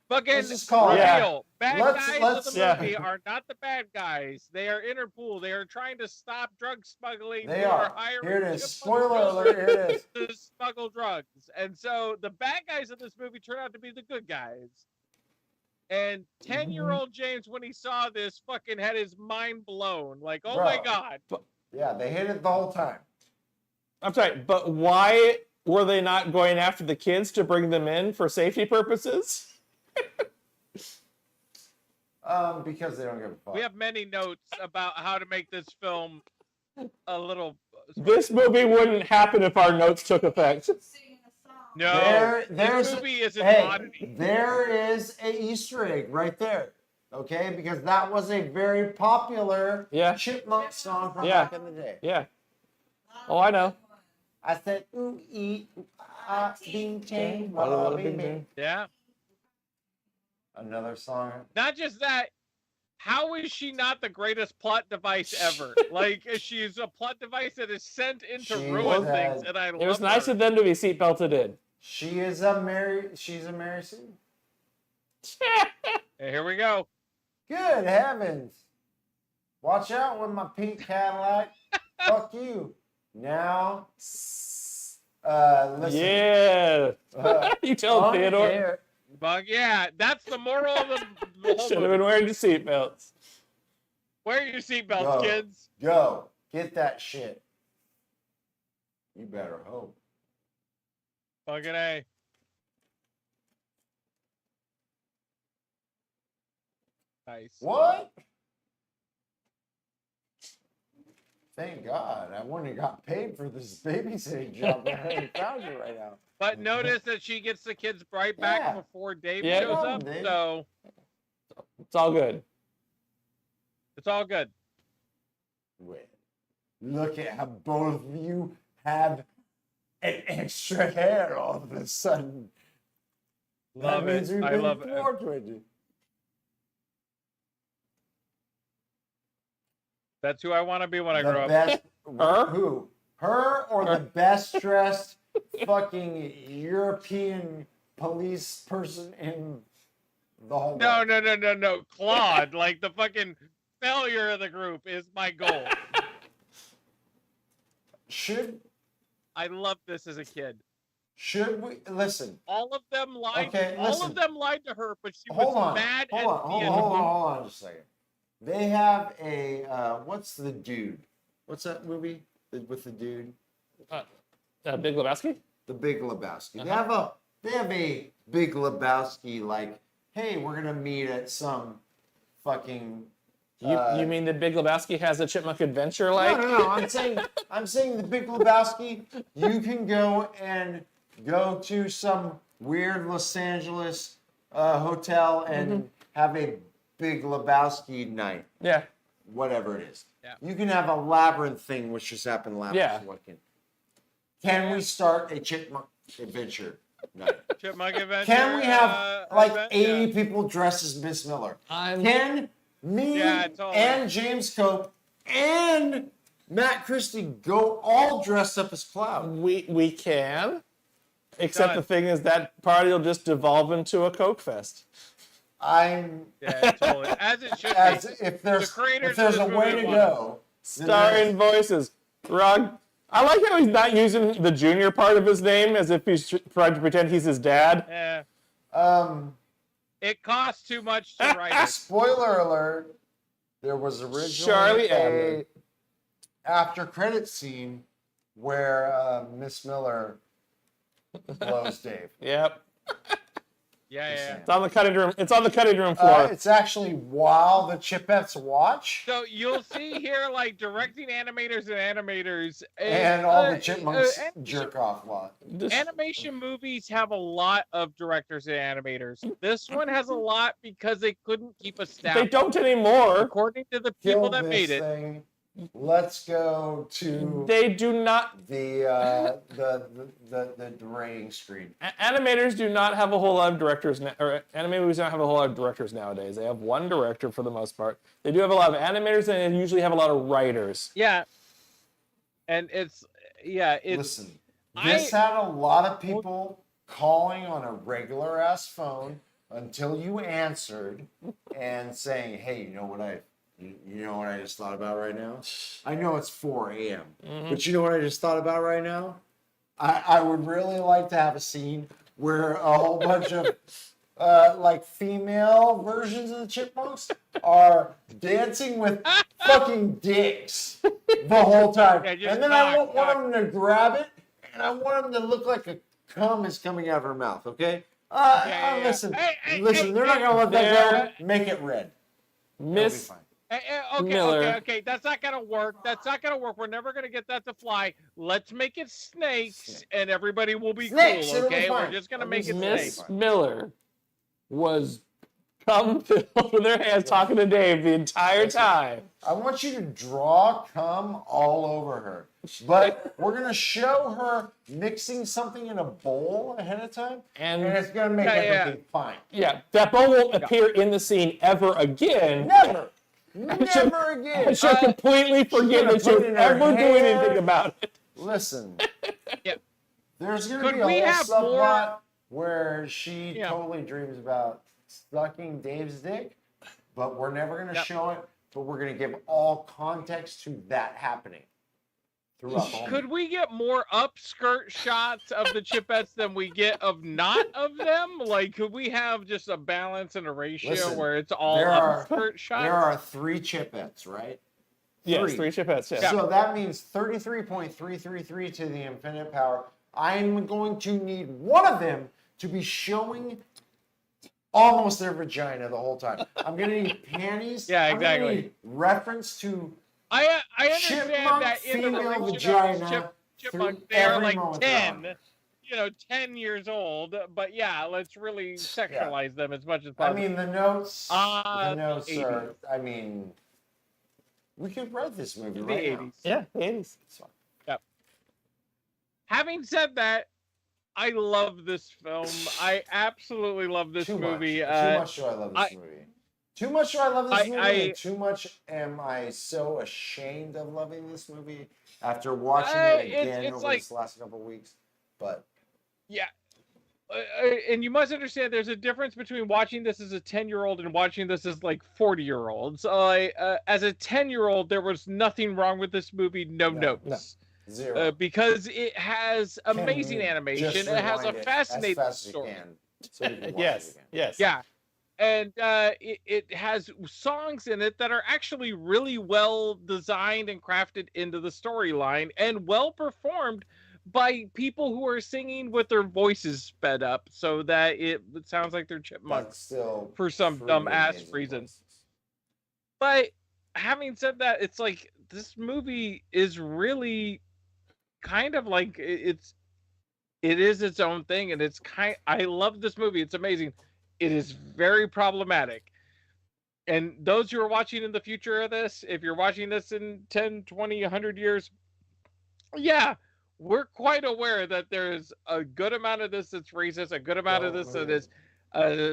Fucking let's just call it. reveal. Bad Let's- guys of the movie are not the bad guys. They are Interpol. They are trying to stop drug smuggling. They are. hiring Here it is. Chipmunk Spoiler alert. Here it is. to smuggle drugs. And so the bad guys of this movie turn out to be the good guys. And 10-year-old James, when he saw this, fucking had his mind blown. Like, oh Bro. my God. Yeah, they hit it the whole time. I'm sorry, but why were they not going after the kids to bring them in for safety purposes? Because they don't give a fuck. We have many notes about how to make this film a little. This movie wouldn't happen if our notes took effect. Singing a song. No, there's this movie is an hey, oddity. there is a Easter egg right there. Okay, because that was a very popular Yeah. Chipmunk song from Yeah. back in the day. Yeah. Oh, I know. I said, ooh, bing, chang, walla, bing, bing. Yeah. Another song. Not just that. How is she not the greatest plot device ever? Like, she's a plot device that is sent in to She ruin was, things, and I love It was nice her. of them to be seatbelted in. She's a Mary Sue. And here we go. Good heavens. Watch out with my pink Cadillac. Fuck you. Now, listen. Yeah. You told on Theodore. air- Bug, yeah, that's the moral of the whole Should have movie. been wearing your seatbelts. Wear your seatbelts, Go. kids. Go. Get that shit. You better hope. Fucking A. Nice. What? Thank God. I wouldn't have got paid for this babysitting job. I hadn't found you right now. But notice that she gets the kids right back Yeah. before Dave Yeah. shows up, Dave. so It's all good. it's all good. Wait. Look at how both of you have an extra hair all of a sudden. Love that means it. we've I been love it. forward. That's who I want to be when I The grow up. best. Her? Who? Her or the best dressed fucking European police person in the whole No, world? no. Claude, like the fucking failure of the group is my goal. Should I loved this as a kid. we listen? All of them lied. Okay, all listen. of them lied to her, but she Hold was on. mad Hold at on. Hold the on. end. Hold on just a second. They have a what's the dude? What's that movie with the dude? Big Lebowski? The Big Lebowski. Uh-huh. They have a Big Lebowski like, hey, we're gonna meet at some fucking. You mean the Big Lebowski has a Chipmunk adventure like? No. I'm saying the Big Lebowski. You can go to some weird Los Angeles hotel and have a Big Lebowski night, Yeah. whatever it is. Yeah. You can have a labyrinth thing, which just happened last Yeah. weekend. Can we start a Chipmunk adventure night? Chipmunk adventure. Can we have like event? 80 Yeah. people dressed as Miss Miller? I'm- Can me Yeah, totally. and James Kopp and Matt Christy go all dressed up as Cloud? We can. Except Done. the thing is that party will just devolve into a Coke fest. I'm Yeah, totally. As it should as be. if there's creators a of this way movie to want go. then Starring voices. Rug. I like how he's not using the junior part of his name as if he's trying to pretend he's his dad. Yeah. there's, It costs too much to write it. spoiler alert, there was originally Charlie a Adler. after credit scene where Miss Miller blows Dave. Yep. Yeah. It's on the cutting room. It's on the cutting room floor. It's actually while the Chipettes watch So you'll see here, like directing animators and all the Chipmunks animation- jerk off lot. Animation movies have a lot of directors and animators. This one has a lot because they couldn't keep a staff. They don't anymore. According to the Kill people that this made it. thing. Let's go to They do not. the rating screen. Animators do not have a whole lot of directors, or anime movies don't have a whole lot of directors nowadays. They have one director for the most part. They do have a lot of animators, and they usually have a lot of writers. Yeah. And it's Listen, this had a lot of people calling on a regular ass phone until you answered and saying, "Hey, you know what I just thought about right now? I know it's 4 a.m., but you know what I just thought about right now? I would really like to have a scene where a whole bunch of like female versions of the Chipmunks are dancing with fucking dicks the whole time. Yeah, just And then I knock, want them to grab it and I want them to look like a cum is coming out of her mouth, okay? yeah. Listen, Hey, they're not gonna let there- that go. Make it red. That'll be Miss fine. Miller. Okay. That's not gonna work. We're never gonna get that to fly. Let's make it snakes, and everybody will be Snakes, cool. it'll be Okay, we're fine. just gonna It'll make be it snakes. snakes. Miss Miller was cum filled with their hands talking to Dave the entire time. I want you to draw cum all over her. But we're going to show her mixing something in a bowl ahead of time, and it's going to make everything fine. Yeah, that bowl won't appear in the scene ever again. Never. Never again. And she'll completely forget that you ever do anything about it. Listen. Yeah. There's going to be a whole subplot where she totally dreams about sucking Dave's dick, but we're never going to show it, but we're going to give all context to that happening throughout the whole Could we get more upskirt shots of the Chipettes than we get of not of them? Like, could we have just a balance and a ratio where it's all upskirt shots? There are 3 Chipettes, right? Yes, 3 Chipettes, yes. So that means 33.333 to the infinite power. I'm going to need one of them to be showing almost their vagina the whole time. I'm going to need panties. Yeah, exactly. I'm going to need reference to I understand Chipmunk that in the female relation vagina of Chipmunk, they through are every like moment 10, they're 10 years old. But yeah, let's really sexualize them as much as possible. I mean, the notes are, 80s. I mean, we could write this movie The right 80s. now. Yeah, the 80s. It's fine. Having said that, I love this film. I absolutely love this movie. Too much do I love this movie. Too much do I love this movie, and too much am I so ashamed of loving this movie after watching it again over this last couple of weeks. But yeah, and you must understand there's a difference between watching this as a 10-year-old and watching this as like 40-year-olds. As a 10-year-old, there was nothing wrong with this movie, no notes. No. Zero. Because it has amazing animation. It has a fascinating story. Yes. Yeah. And it has songs in it that are actually really well designed and crafted into the storyline and well performed by people who are singing with their voices sped up so that it sounds like they're chipmunks still for some dumb ass reason. But having said that, it's like this movie is really kind of like it is its own thing, and I love this movie. It's amazing. It is very problematic. And those who are watching in the future of this, if you're watching this in 10, 20, 100 years, yeah, we're quite aware that there's a good amount of this that's racist, a good amount of this that is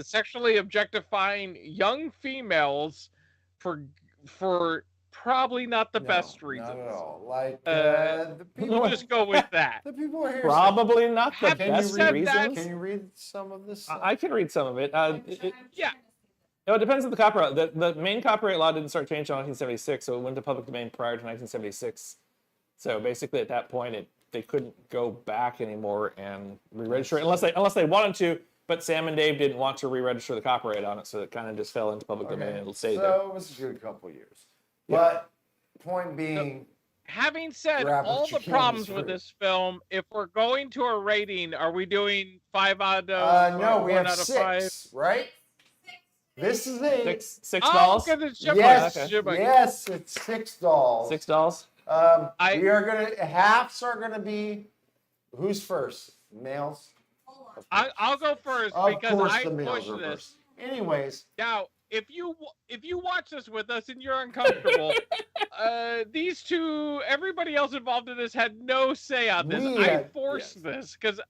sexually objectifying young females for probably not the best reasons. Not at all. Like the people We'll just go with that. The people here Probably not the Having best said reasons. that- Can you read some of this? I can read some of it. Yeah. It depends on the copyright. The main copyright law didn't start changing in 1976, so it went to public domain prior to 1976. So basically, at that point, they couldn't go back anymore and re-register it unless they wanted to. But Sam and Dave didn't want to re-register the copyright on it, so it kind of just fell into public domain and it'll stay there. So it was a good couple years. But point being, Having said Grab all what you the can problems is with free. this film, if we're going to a rating, are we doing 5 out of no, we 1 have out of 6, 5? right? This is it. Six Oh, dolls. okay, it's Chipmunk. Yes, Okay. Chipmunk. yes, it's $6. $6. We are halves are gonna be, who's first? Males? I'll go first Of because course I the males pushed are this. first. Anyways, Now, if you watch this with us and you're uncomfortable, these two, everybody else involved in this had no say on this. I forced this because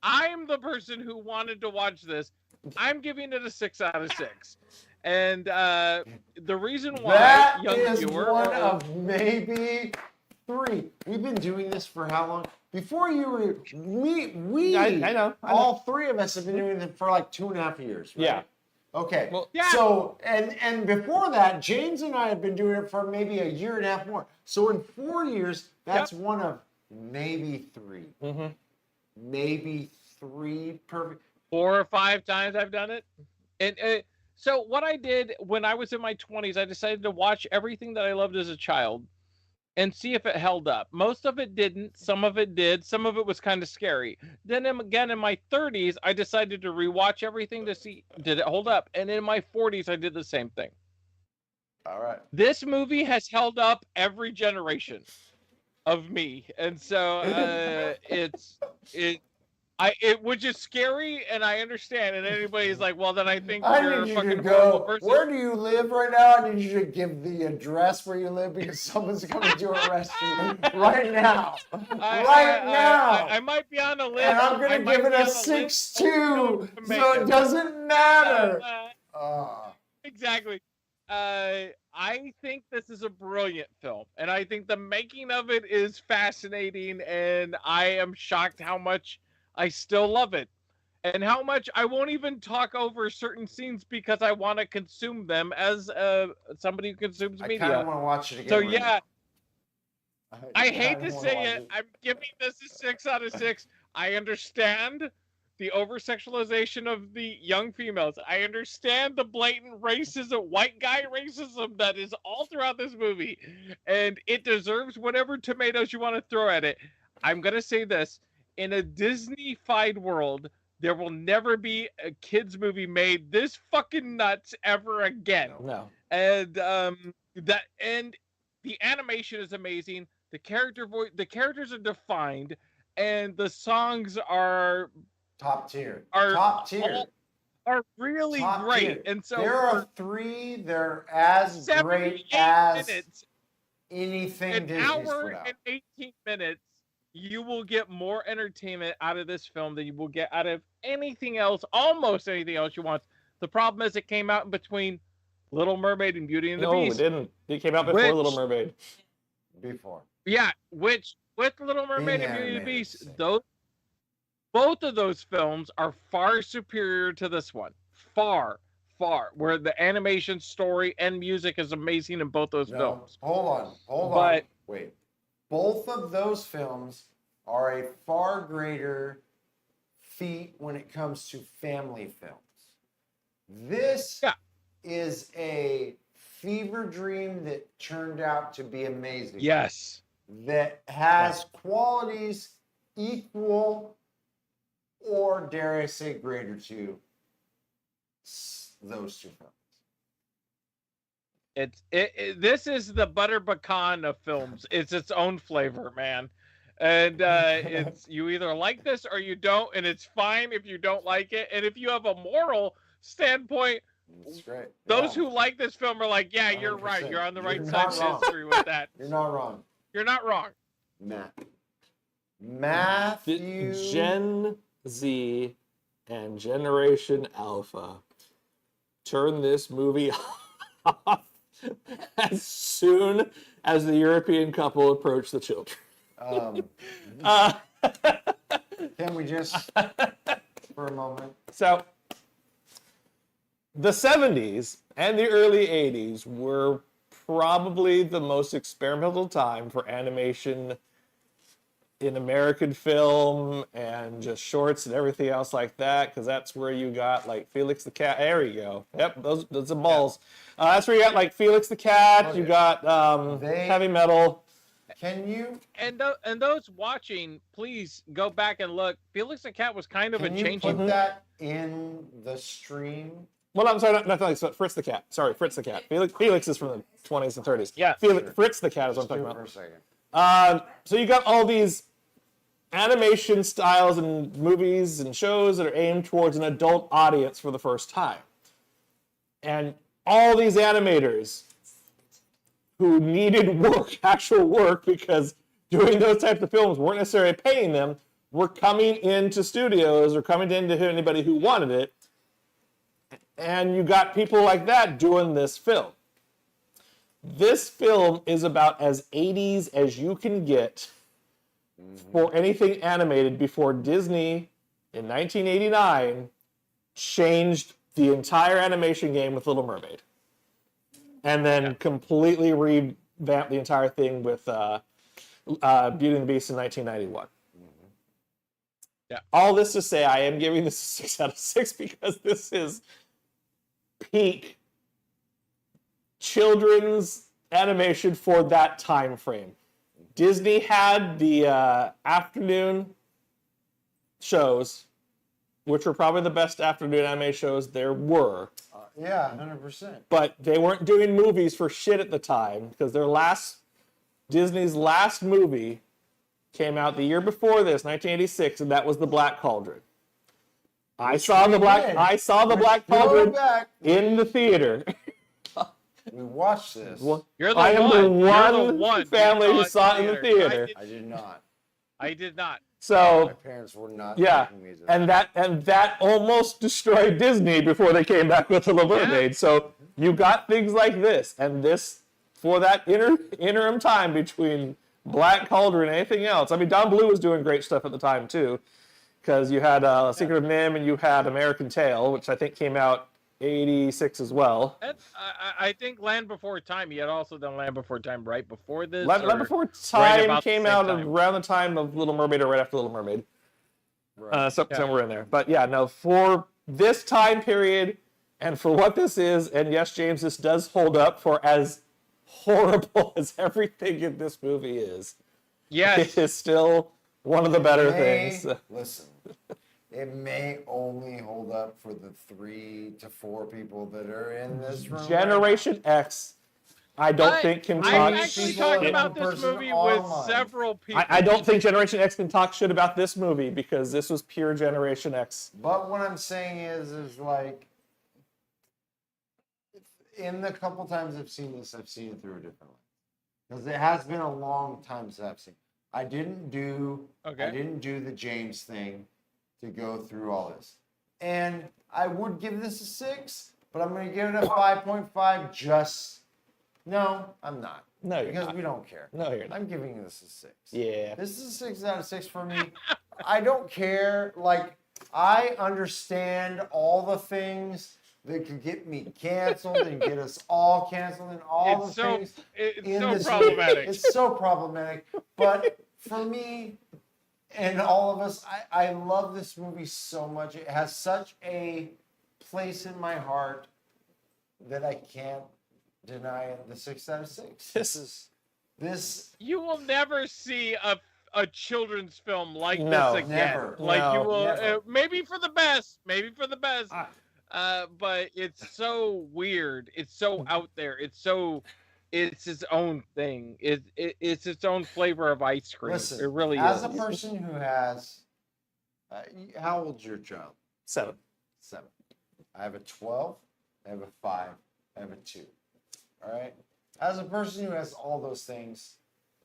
I'm the person who wanted to watch this. I'm giving it a 6 out of 6, and the reason why, that young is viewer, one of maybe 3. We've been doing this for how long? Before you were, I know. all 3 of us have been doing it for like 2.5 years, right? Yeah. Okay. Well, yeah. So, and before that, James and I have been doing it for maybe a year and a half more. So in 4 years, that's one of maybe 3. Mm-hmm. Maybe 3 perfect. 4 or 5 times I've done it. And so what I did when I was in my 20s, I decided to watch everything that I loved as a child and see if it held up. Most of it didn't. Some of it did. Some of it was kind of scary. Then again, in my 30s, I decided to rewatch everything to see, did it hold up? And in my 40s, I did the same thing. All right. This movie has held up every generation of me. And so Which is scary, and I understand. And anybody's like, well, then I think I you're a need you fucking to horrible go. person. Where do you live right now? I need you to give the address where you live because someone's coming to arrest you right now. Right now. I might be on a list. And I'm I gonna might give it be a on the list 6-2, to so make it it. doesn't matter. Uh, Exactly. I think this is a brilliant film, and I think the making of it is fascinating, and I am shocked how much I still love it, and how much I won't even talk over certain scenes because I want to consume them as somebody who consumes I kind media. of want to watch it again. So right yeah, now. I kinda hate to wanna say watch it. I'm giving this a 6 out of 6. I understand the over-sexualization of the young females. I understand the blatant racism, white guy racism that is all throughout this movie. And it deserves whatever tomatoes you want to throw at it. I'm going to say this. In a Disney-fied world, there will never be a kids movie made this fucking nuts ever again. No. And and the animation is amazing. The characters are defined, and the songs are Top tier. are Top tier. are really Top great. tier. And so there are 3. They're as 78 great as minutes, anything an Disney's hour put out. and 18 minutes, you will get more entertainment out of this film than you will get out of anything else, almost anything else you want. The problem is it came out in between Little Mermaid and Beauty and the Beast. No, it didn't. It came out before Little Mermaid. Before. Yeah, which with Little Mermaid Being and Beauty and the animated Beast, is the same. both of those films are far superior to this one. Far, where the animation, story, and music is amazing in both those films. Hold on. Wait. Both of those films are a far greater feat when it comes to family films. This is a fever dream that turned out to be amazing. Yes. That has qualities equal or, dare I say, greater to those 2 films. This is the butter pecan of films. It's its own flavor, man. And it's you either like this or you don't, and it's fine if you don't like it. And if you have a moral standpoint, It's great. those who like this film are like, yeah, you're 100%. right. You're on the right You're side not of wrong. history with that. You're not wrong. You're not wrong. Matthew. Gen Z and Generation Alpha turn this movie off as soon as the European couple approach the children. Can we just, for a moment? So, the 70s and the early 80s were probably the most experimental time for animation in American film and just shorts and everything else like that, because that's where you got like Felix the Cat. There you go. Yep, those are balls. That's where you got like Felix the Cat. Okay. You got Heavy Metal. Can you? And those watching, please go back and look. Felix the Cat was kind of Can a you changing. put that in the stream? Well, I'm sorry, not Felix, but Fritz the Cat. Sorry, Fritz the Cat. Felix is from the 20s and 30s. Yeah, Fritz the Cat is what I'm Do talking it for about. a second. So you got all these animation styles and movies and shows that are aimed towards an adult audience for the first time. And all these animators who needed work, actual work, because doing those types of films weren't necessarily paying them, were coming into studios or coming into anybody who wanted it. And you got people like that doing this film. This film is about as 80s as you can get for anything animated before Disney in 1989 changed the entire animation game with Little Mermaid. And then completely revamped the entire thing with Beauty and the Beast in 1991. Yeah. All this to say, I am giving this a 6 out of 6 because this is peak children's animation for that time frame. Disney had the afternoon shows, which were probably the best afternoon anime shows there were. Yeah, 100%. But they weren't doing movies for shit at the time because Disney's last movie came out the year before this, 1986, and that was The Black Cauldron. I saw the Black Cauldron back. in the theater. We watched this. You're the I am one. the You're one the one family who who saw it in the theater. I did not. I did not. So My parents were not yeah, taking me to and that almost destroyed Disney before they came back with The Little Mermaid. So you got things like this, and this for that interim time between Black Cauldron and anything else. I mean, Don Bluth was doing great stuff at the time too, because you had Secret of Nim and you had American Tail, which I think came out '86 as well. I think Land Before Time. He had also done Land Before Time right before this. Land Before Time came out around the time of Little Mermaid or right after Little Mermaid. Right. Somewhere in there. But yeah, no, for this time period and for what this is, and yes, James, this does hold up for as horrible as everything in this movie is. Yes. It is still one of the better things. Listen, it may only hold up for the 3 to 4 people that are in this room. Generation X, I don't think can talk. I actually people talked in about this person movie online. with several people. I don't think Generation X can talk shit about this movie because this was pure Generation X. But what I'm saying is like, in the couple times I've seen this, I've seen it through a different lens. Because it has been a long time since I've seen it. I didn't do the James thing to go through all this. And I would give this a 6, but I'm going to give it a 5.5 no, I'm not. No, you're because not. we don't care. No, you're not. I'm giving this a 6. Yeah. This is a 6 out of 6 for me. I don't care. Like, I understand all the things that could get me canceled and get us all canceled and all the things. It's so problematic. It's so problematic. But for me and all of us, I love this movie so much. It has such a place in my heart that I can't deny it the 6 out of 6. This. You will never see a children's film like this again. Never. Like you will, never. maybe for the best. But it's so weird. It's so out there. It's its own thing. It's its own flavor of ice cream. Listen, it really as is. a person who has, how old's your child? 7. 7. I have a 12. I have a 5. I have a 2. All right. As a person who has all those things,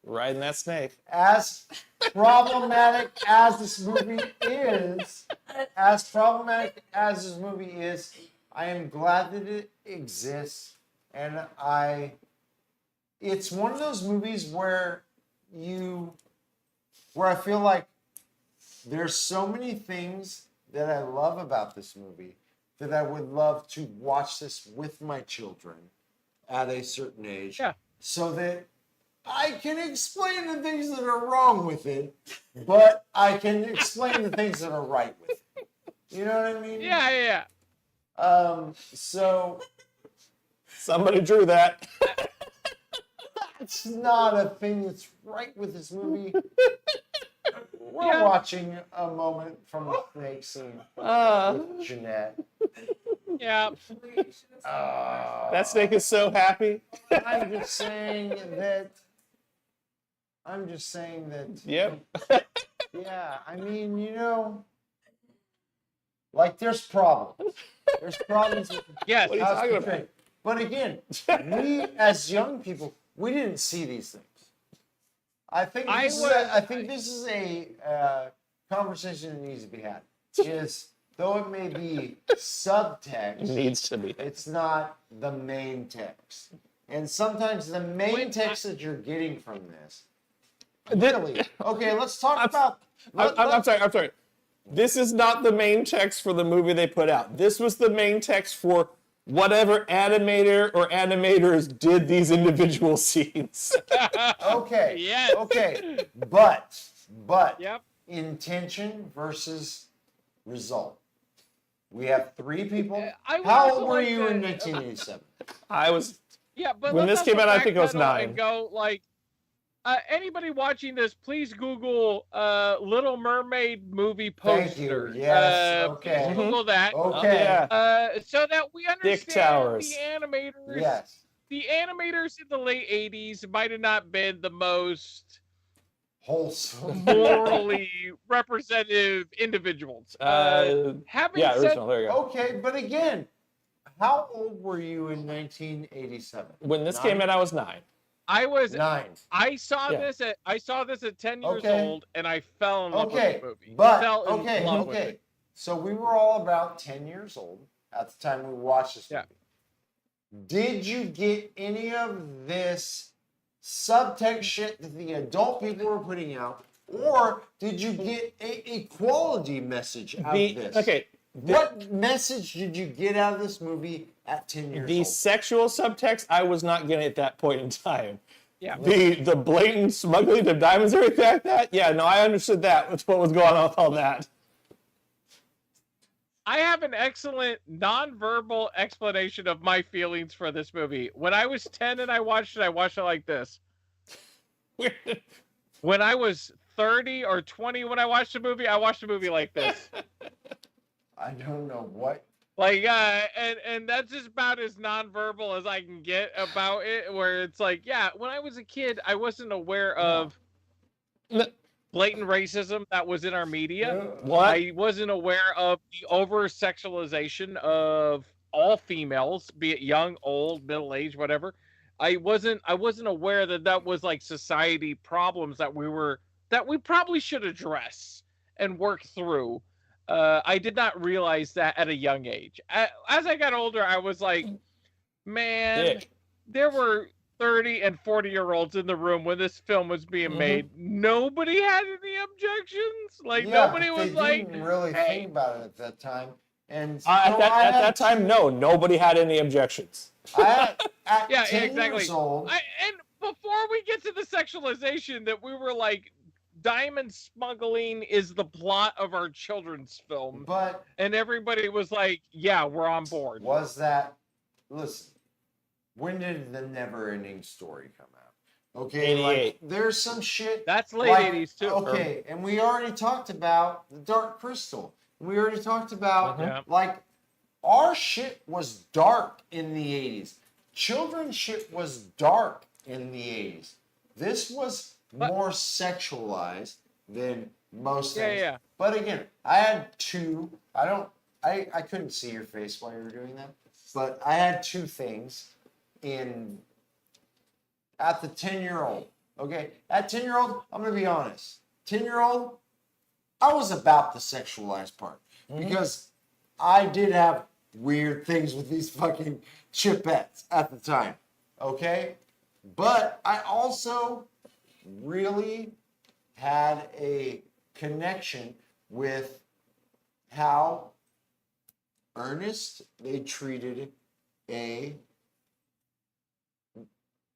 Riding that snake. as problematic as this movie is, I am glad that it exists, and it's one of those movies where I feel like there's so many things that I love about this movie that I would love to watch this with my children at a certain age, so that I can explain the things that are wrong with it, but I can explain the things that are right with it. You know what I mean? Yeah. So Somebody drew that. that's not a thing that's right with this movie. We're watching a moment from the snake scene with Jeanette. Yeah. That snake is so happy. I'm just saying that. Yep. Yeah, I mean, like there's problems. There's problems with Yes. What are you talking about? But again, we as young people, we didn't see these things. I think this is a conversation that needs to be had. Is though it may be subtext, Needs to be. it's not the main text. And sometimes the main text that you're getting from this. Really? Okay, let's talk about. I'm sorry. This is not the main text for the movie they put out. This was the main text for whatever animator or animators did these individual scenes. Okay. Yes. Okay. But Yep. intention versus result. We have 3 people. I would How also old were like you to- in 1987? I was. Yeah, but When let's this came also out, I think I was backpedal 9. And go like, anybody watching this, please Google Little Mermaid movie Thank you. poster. Yes, okay. Please Google that. Okay. Yeah. So that we understand Towers. the animators. Yes. The animators in the late '80s might have not been the most Wholesome. morally representative individuals. Having Yeah, said, original. There you go. Okay, but again, how old were you in 1987? When this came out, I was 9. I was 9. I saw Yeah. this at 10 years Okay. old, and I fell in love with Okay, the movie. but Fell in love with okay. it. So we were all about 10 years old at the time we watched this movie. Did you get any of this subtext shit that the adult people were putting out, or did you get a equality message out of this? Okay. What message did you get out of this movie at 10 years The old? sexual subtext I was not getting at that point in time. Yeah. The blatant smuggling of diamonds and everything like that. Yeah, no, I understood that. That's what was going on with all that. I have an excellent nonverbal explanation of my feelings for this movie. When I was 10 and I watched it like this. When I was 30 or 20 when I watched the movie, I watched the movie like this. I don't know what. Like, and that's just about as nonverbal as I can get about it, where it's like, yeah, when I was a kid, I wasn't aware of blatant racism that was in our media. What? I wasn't aware of the over-sexualization of all females, be it young, old, middle-aged, whatever. I wasn't aware that was like society problems that we probably should address and work through. I did not realize that at a young age. As I got older, I was like, man, Dick. there were 30 and 40-year-olds in the room when this film was being made. Nobody had any objections. Like, Yeah, nobody was they like, didn't really hey. think about it at that time. And At so that at that time, no, nobody had any objections. at Yeah, 10 exactly. years old, And before we get to the sexualization, that we were like, diamond smuggling is the plot of our children's film. but And everybody was like, yeah, we're on board. was that, listen, when did the Never Ending Story come out? Okay, 88. like, there's some shit. That's late like, 80s too. Okay, and we already talked about The Dark Crystal. We already talked about, Yeah. like, our shit was dark in the 80s. Children's shit was dark in the 80s. This was more sexualized than most things. Yeah. But again, I had two. I couldn't see your face while you were doing that. But I had two things at the 10-year-old. Okay, at 10-year-old, I'm gonna be honest. 10-year-old, I was about the sexualized part because I did have weird things with these fucking chipettes at the time. Okay, but I also really had a connection with how earnest they treated a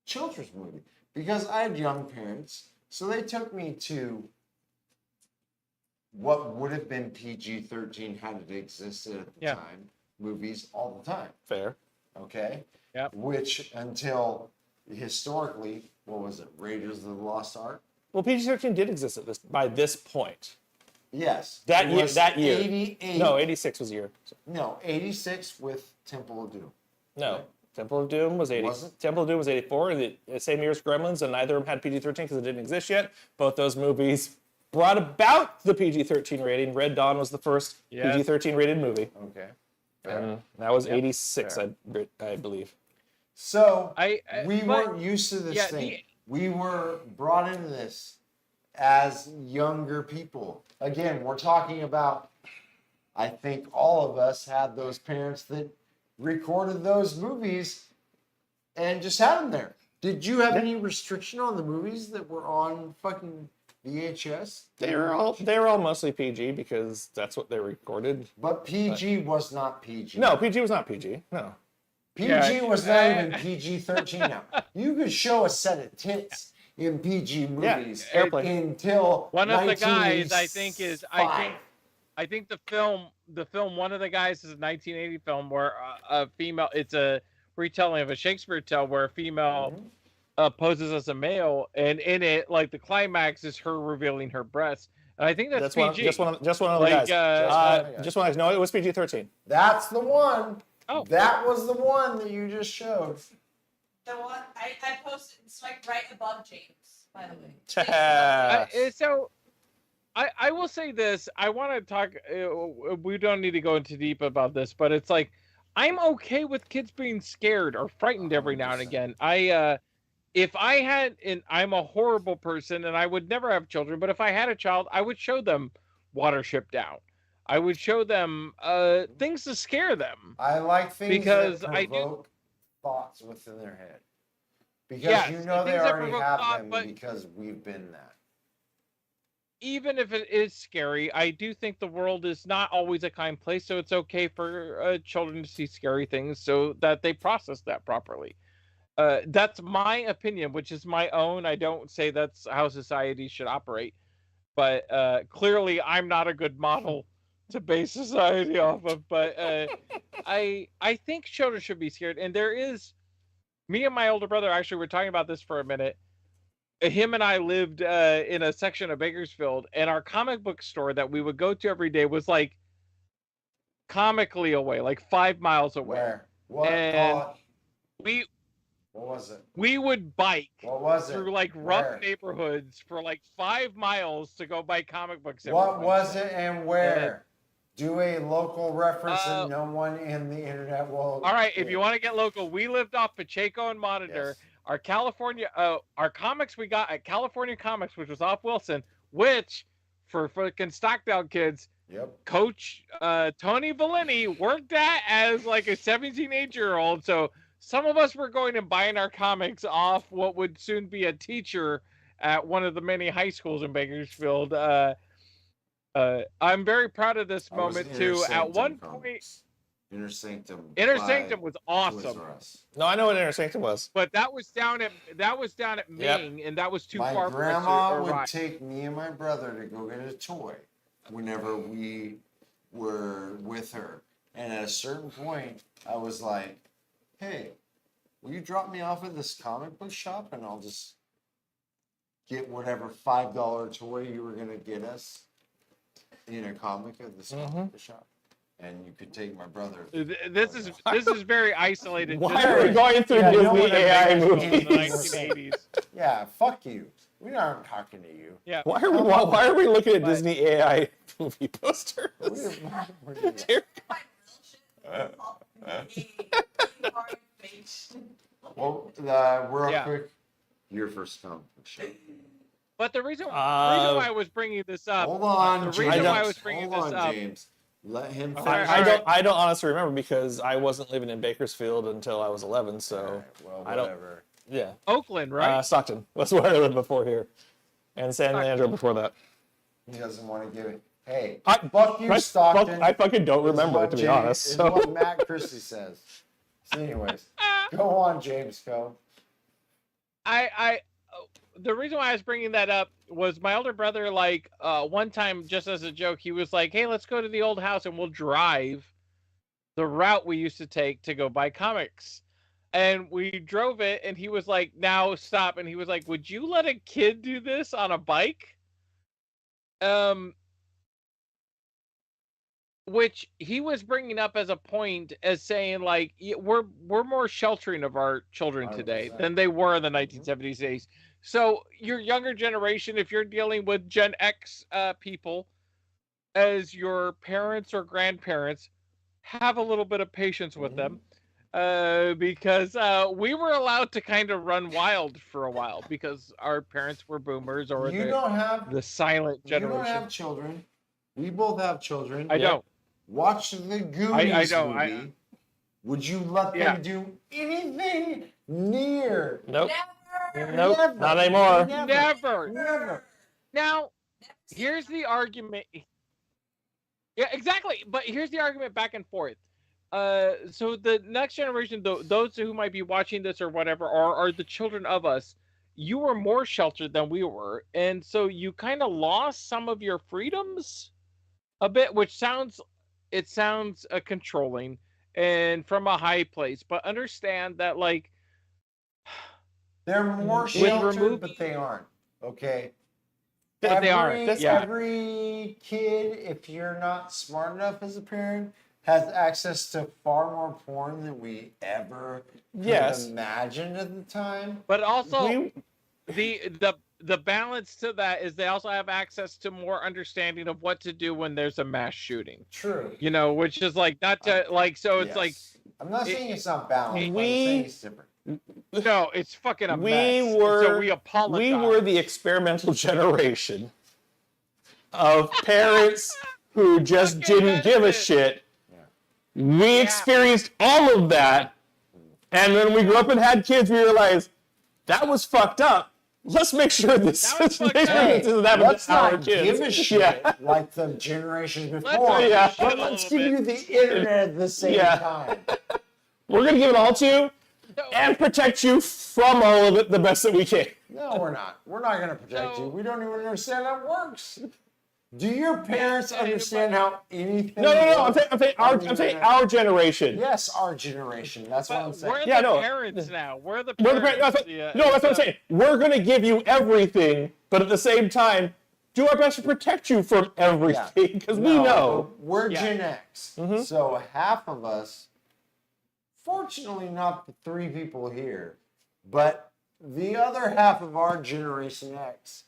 children's movie, because I had young parents, so they took me to what would have been PG-13 had it existed at the time, movies all the time. Fair. Okay? Yep. Which until historically, what was it, Raiders of the Lost Ark? Well, PG-13 did exist by this point. Yes. That it year. was That year. 88. No, 86 was the year. No, 86 with Temple of Doom. No. Right. Temple of Doom was 80. Was it? Temple of Doom was 84. The same year as Gremlins, and neither of them had PG-13 because it didn't exist yet. Both those movies brought about the PG-13 rating. Red Dawn was the first PG-13 rated movie. Okay. And that was 86, I believe. So we but- weren't used to this thing. We were brought into this as younger people. Again, we're talking about, I think all of us had those parents that recorded those movies and just had them there. Did you have any restriction on the movies that were on fucking VHS? They were all mostly PG because that's what they recorded. But PG was not PG. No, PG was not PG. No. PG was not even PG-13 now. You could show a set of tits in PG movies Airplane. until One of the guys, I think the film, one of the guys is a 1980 film where a female, it's a retelling of a Shakespeare tale where a female poses as a male, and in it, like the climax is her revealing her breasts. And I think that's PG. Just one of the guys. Just one of the guys. No, it was PG-13. That's the one. Oh. That was the one that you just showed. The one I posted, it's like right above James, by the way. So I will say this. I want to talk. We don't need to go into deep about this, but it's like I'm okay with kids being scared or frightened every now and 100%. again. If I had, and I'm a horrible person, and I would never have children, but if I had a child, I would show them Watership Down. I would show them things to scare them. I like things Because that I do- provoke thoughts within their head. Because Yes, you know they things that already provoke have thought, them but- because we've been that. Even if it is scary, I do think the world is not always a kind place, so it's okay for children to see scary things so that they process that properly. That's my opinion, which is my own. I don't say that's how society should operate, but clearly I'm not a good model to base society off of. But I think children should be scared, and there is. Me and my older brother actually were talking about this for a minute. Him and I lived in a section of Bakersfield, and our comic book store that we would go to every day was like comically away, like 5 miles away. Where? What? And Paul? we What was it? we would bike What was it? through like rough Where? neighborhoods for like 5 miles to go buy comic books. every What was Wednesday. it and where? Do a local reference and no one in the internet will. All right, if you want to get local, we lived off Pacheco and Monitor. Yes. Our California, our comics we got at California Comics, which was off Wilson, which for fucking Stockdale kids, Yep. Coach Tony Valini worked at as like a 17-18-year-old. So some of us were going and buying our comics off what would soon be a teacher at one of the many high schools in Bakersfield. I'm very proud of this I was moment Inner too. At Sanctum one point, Comics. Inner Sanctum. Inner by Sanctum was Toys awesome, R Us. No, I know what Inner Sanctum was. but that was down at Ming, and that was too My far grandma for us to would ride. take me and my brother to go get a toy whenever we were with her. And at a certain point, I was like, hey, will you drop me off at this comic book shop and I'll just get whatever $5 toy you were going to get us in a comic at this comic book shop? And you could take my brother. This is very isolated. Why This are we is going through Yeah, no Disney one in AI Bakersfield in the movies? 1980s. Yeah, fuck you. We aren't talking to you. Yeah. Why are we looking at But- Disney AI movie posters? We're- Dear- Well, real Yeah. quick, your first comic book shop. But the reason why I was bringing this up, Hold on, the James. reason why I was bringing Hold this on, up, James. Let him finish. Alright, I don't honestly remember because I wasn't living in Bakersfield until I was 11. So Alright, well, I don't- whatever. yeah, Oakland, right? Stockton was where I lived before here, and San Leandro before that. He doesn't want to give it. Hey, I- fuck you, Stockton. I fucking don't is remember what to be James- honest. is So what Matt Christy says. So anyways, go on, James. Go. The reason why I was bringing that up was my older brother, like, one time, just as a joke, he was like, hey, let's go to the old house and we'll drive the route we used to take to go buy comics. And we drove it, and he was like, now stop. And he was like, would you let a kid do this on a bike? Which he was bringing up as a point, as saying, like, we're more sheltering of our children today 100%. than they were in the 1970s. So your younger generation, if you're dealing with Gen X people as your parents or grandparents, have a little bit of patience with them, because we were allowed to kind of run wild for a while because our parents were boomers or You don't have. the silent You don't generation. have children. We both have children. I don't. Watch the Goonies don't. movie. Would you let Yeah. them do anything near? nope, Never. nope, Never. not anymore. Never. Never. Now, here's the argument. Yeah, exactly. But here's the argument back and forth. So the next generation, those who might be watching this or whatever, are the children of us. You were more sheltered than we were, and so you kind of lost some of your freedoms a bit, which sounds controlling and from a high place. But understand that, like, They're more With sheltered, removing- but they aren't. Okay. But they aren't. Every- Yeah. Every kid, if you're not smart enough as a parent, has access to far more porn than we ever could Yes. have imagined at the time. But also, We- the balance to that is they also have access to more understanding of what to do when there's a mass shooting. True. You know, which is like not to like so it's like Yes. I'm not saying it's not balanced, but I'm we- saying it's different. no, it's fucking a We mess. were So we apologize. We were the experimental generation of parents who just Fucking didn't give a messed it. shit. We experienced all of that, and when we grew up and had kids, we realized that was fucked up. Let's make sure this That was fucked up. this doesn't happen Let's to our not kids. give a shit Yeah. like the generations Let's before. give a Yeah. shit But a let's little give bit. you the internet at the same Yeah. time. We're gonna give it all to you No. and protect you from all of it the best that we can. No, we're not. We're not going to protect No. you. We don't even understand how it works. Do your parents Yeah, understand how anything No. I'm works? saying our generation. Yes, our generation. That's what I'm But saying. we're Yeah, the no. parents now. We're the We're the parents. parents. Yeah, No, that's what I'm so- saying. We're gonna give you everything, but at the same time, do our best to protect you from everything because we No, know. but we're Yeah. Gen X. So half of us, fortunately not the 3 people here, but the other half of our Generation X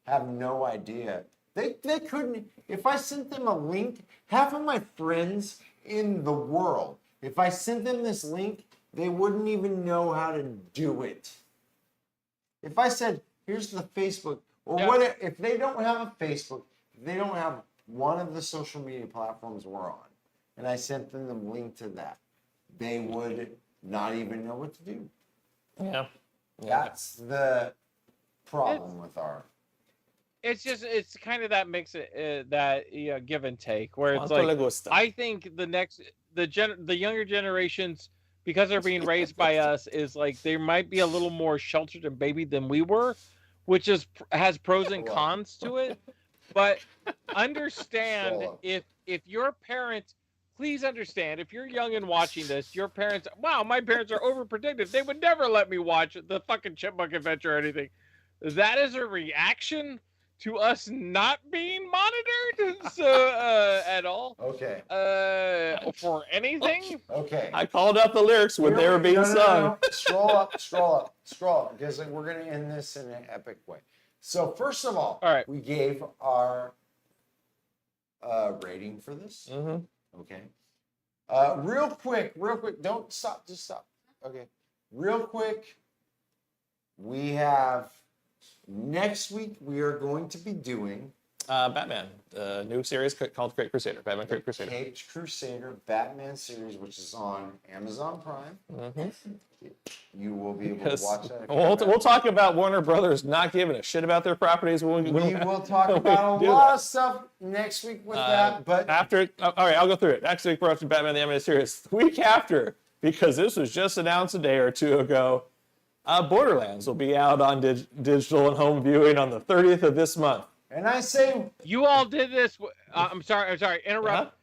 have no idea. They couldn't, if I sent them a link, half of my friends in the world, if I sent them this link, they wouldn't even know how to do it. If I said, here's the Facebook, or Yeah. what if they don't have a Facebook, if they don't have one of the social media platforms we're on, and I sent them the link to that, they would not even know what to do. Yeah. That's the problem with our. It's kind of that mix that give and take where it's Quanto like le gusta. I think the younger generations, because they're being raised by us, is like they might be a little more sheltered and baby than we were, which has pros and cons to it. But understand Solo. if your parents, please understand, if you're young and watching this, your parents, wow, my parents are overprotective. They would never let me watch the fucking Chipmunk Adventure or anything. That is a reaction to us not being monitored at all Okay. for anything. Okay. I called out the lyrics when they were being No. sung. Scroll up, because we're going to end this in an epic way. So first of all, All right. we gave our rating for this. Mhm. Okay. Real quick, don't stop, just stop. Okay. Real quick, we have next week we are going to be doing Batman, the new series called Great Crusader. Batman Great Crusader. Caped Crusader Batman series, which is on Amazon Prime. You will be able to watch that. if you have We'll talk about Warner Brothers not giving a shit about their properties. We will talk about a do lot that. of stuff next week with that, but After, all right, I'll go through it. Next week we're up to Batman the Animated Series. The week after, because this was just announced a day or two ago, Borderlands will be out on digital and home viewing on the 30th of this month. and I say You all did this. I'm sorry. Interrupt.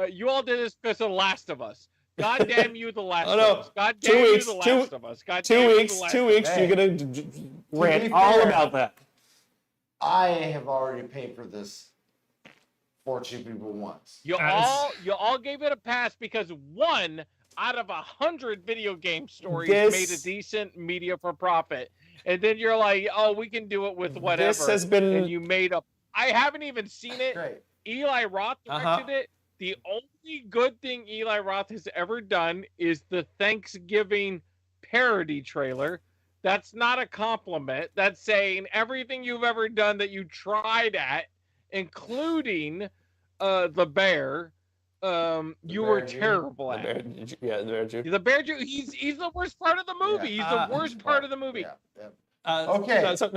You all did this because of The Last of Us. God damn you, The Last Oh, of no. Us. God 2 damn you, weeks, The two- Last of Us. God damn 2 you, weeks, The Last 2 of weeks, Us. you're gonna rant all fair- about that. I have already paid for this for 2 people once. You all gave it a pass because 1 out of 100 video game stories made a decent media for profit, and then you're like, oh, we can do it with whatever. This has been- and you made up. I haven't even seen it. Great. Eli Roth directed it. The only good thing Eli Roth has ever done is the Thanksgiving parody trailer. That's not a compliment. That's saying everything you've ever done that you tried at, including the bear, you were Bear Jew? terrible The at. Bear, yeah, the Bear Jew. The bear Jew, he's the worst part of the movie. He's the worst part of the movie. Yeah. Okay. So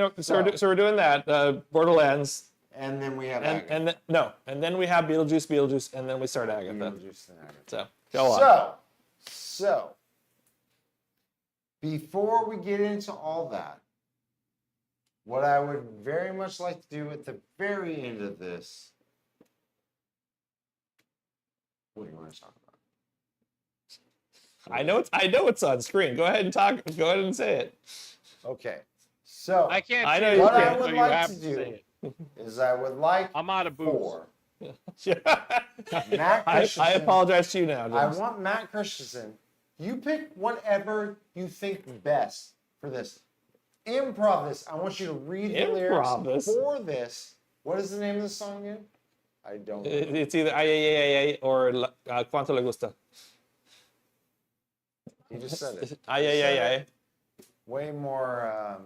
we're doing that. Borderlands, And then we have and then we have Beetlejuice, and then we start Agatha. Beetlejuice and Agatha. So go on. So before we get into all that, what I would very much like to do at the very end of this, what do you want to talk about? I know it's on screen. Go ahead and talk. Go ahead and say it. Okay, so I can't. I see know it, you what can't. I so would you like have to say do it. is I would like I'm out of booze. Matt I Christensen. apologize to you now, I James. want Matt Christensen. You pick whatever you think best for this. Improv this. I want you to read the Improv lyrics this? for this. What is the name of the song again? I don't know. It's either ay, ay, ay, ay, or Cuanto Le Gusta. You just said it. Ay, You ay, said ay, it way more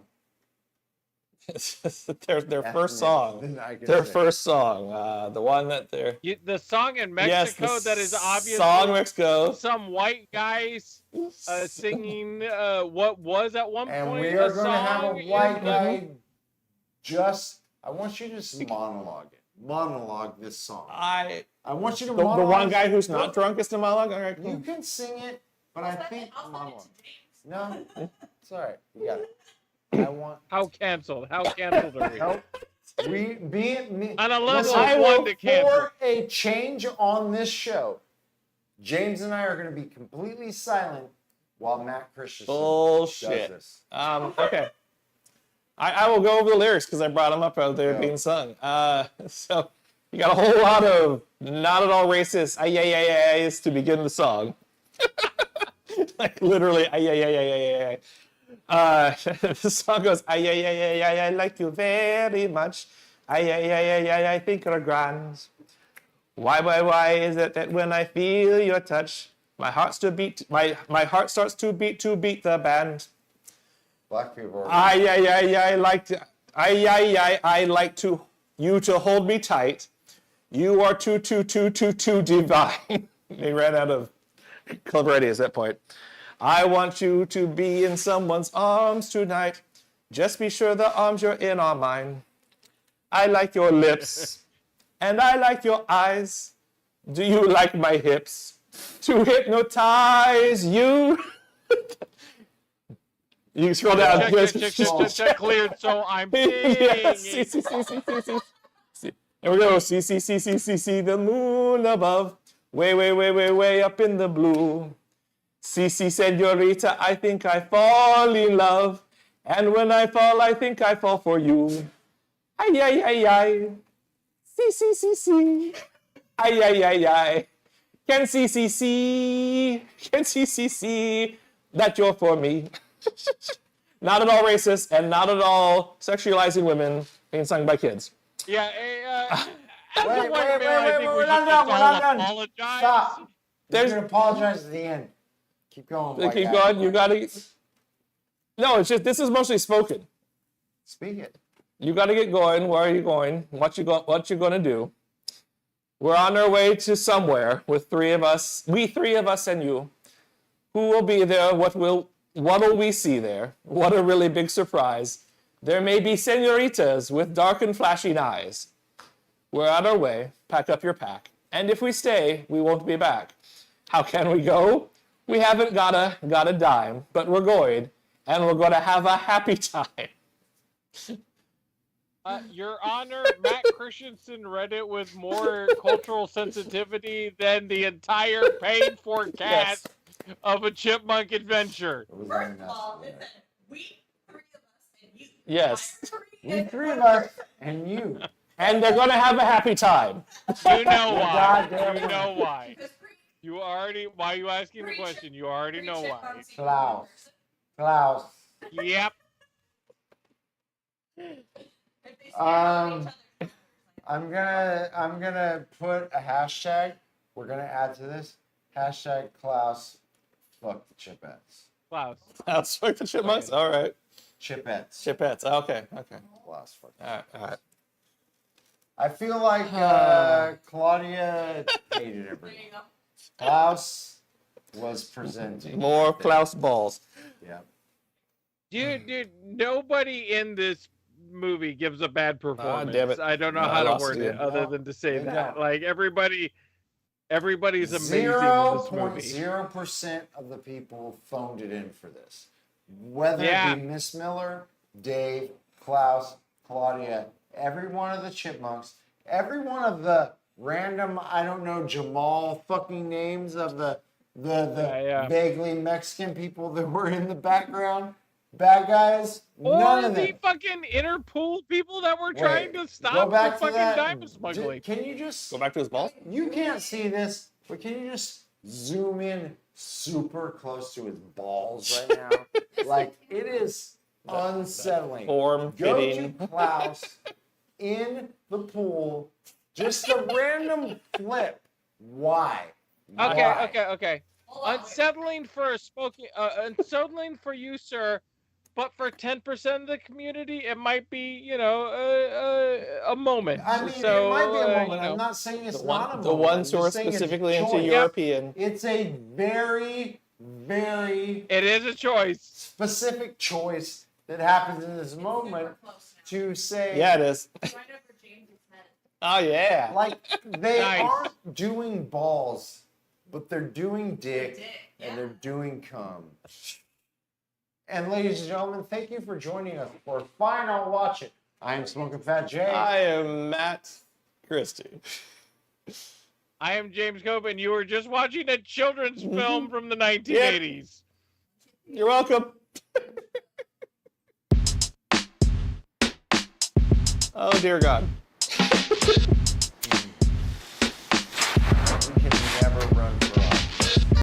their first ethnic song. than I can Their say. first song. The one that they're... The song in Yes, Mexico the that is obviously song in Mexico. some white guys singing what was at one And point we are a going to have a song white in- guy I want you to just monologue it. Monologue this song. I want you to The monologue. one guy who's not drunk is the monologue? All right, You cool. can sing it, but I think I'll send monologue. it to James. No, it's all right. You got it. I want How canceled are we? help. We be me. On a level Listen, of 1 to cancel. for a change on this show, James and I are going to be completely silent while Matt Christensen Bullshit. does this. Okay. I will go over the lyrics because I brought them up out there Go. being sung. So you got a whole lot of not at all racist ay, ay, ay, ay's to begin the song. Like literally ay, ay, ay, ay, ay, ay. The song goes, ay, ay, ay, ay, ay, I like you very much. Ay, ay, ay, ay, ay, I think you're grand. Why is it that when I feel your touch, my heart starts to beat the band? Black people are. I like you to hold me tight. You are too divine. They ran out of clever ideas at that point. I want you to be in someone's arms tonight. Just be sure the arms you're in are mine. I like your lips, and I like your eyes. Do you like my hips? To hypnotize you. You can scroll down. Check, cleared, so I'm Yes, singing. see. Here we go. See, the moon above. Way up in the blue. See, senorita, I think I fall in love. And when I fall, I think I fall for you. Ay. See. Ay. Can see that you're for me. Not at all racist and not at all sexualizing women being sung by kids. Yeah, Wait, I think we we're should not just done. We're all not done. apologize. Stop. There's- You're gonna apologize at the end. Keep going. white Keep guy. going. You gotta. No, it's just this is mostly spoken. Speak it. You gotta get going. Where are you going? What you gonna do? We're on our way to somewhere with three of us. We three of us and you. Who will be there? What will we see there? What a really big surprise. There may be senoritas with dark and flashing eyes. We're on our way. Pack up your pack. And if we stay, we won't be back. How can we go? We haven't got a dime, but we're going, and we're going to have a happy time. Your Honor, Matt Christensen read it with more cultural sensitivity than the entire paid-for cast of a Chipmunk adventure. It was very First of nice. all, it said, we three of us and you. Yes. We three of us and you. And they're going to have a happy time. You know why. Goddamn You know why. Because Why are you asking the question? You already know why. Klaus. Yep. I'm gonna put a hashtag. We're gonna add to this hashtag Klaus. Fuck the Chipettes. Klaus. That's like the Chipmunks? All right. Chipettes. Chipettes. Okay. Klaus. Fuck. All right. I feel like Claudia hated There everything. you go. Klaus was presenting. More Klaus balls. Yeah. Dude, nobody in this movie gives a bad performance. damn it. I don't know No, how I to lost word it it again. other No, than to say they that. don't. Like everybody's amazing in this movie. 0.0% of the people phoned it in for this. Whether Yeah. it be Miss Miller, Dave, Klaus, Claudia, every one of the Chipmunks, every one of the random, I don't know, Jamal fucking names of the Yeah. vaguely Mexican people that were in the background. bad guys, none Or of the them. fucking Interpol people that were trying to Go stop back the to fucking that. diamond smuggling. Can you just Go back to his balls. You can't see this, but can you just zoom in super close to his balls right now? Like, it is unsettling. Form Go fitting. to Klaus in the pool, just a random flip. Why? Okay, Why? okay. Hold on, Unsettling for unsettling for you, sir. But for 10% of the community, it might be, you know, a moment. I mean, so, it might be a moment. you know. I'm not saying it's The not a one, moment. the I'm ones who just are saying it's specifically into choice. European. It's a very, very It is a choice. specific choice that happens in this moment super close now. to say, Yeah, it is. It's right over James's head. Oh yeah. like, they Nice. aren't doing balls, but they're doing dick, Dick, and yeah. they're doing cum. And ladies and gentlemen, thank you for joining us for Final Watch It. I am Smokin' Fat Jay. I am Matt Christy. I am James Kopp, and you were just watching a children's film from the 1980s. You're welcome. Oh dear God.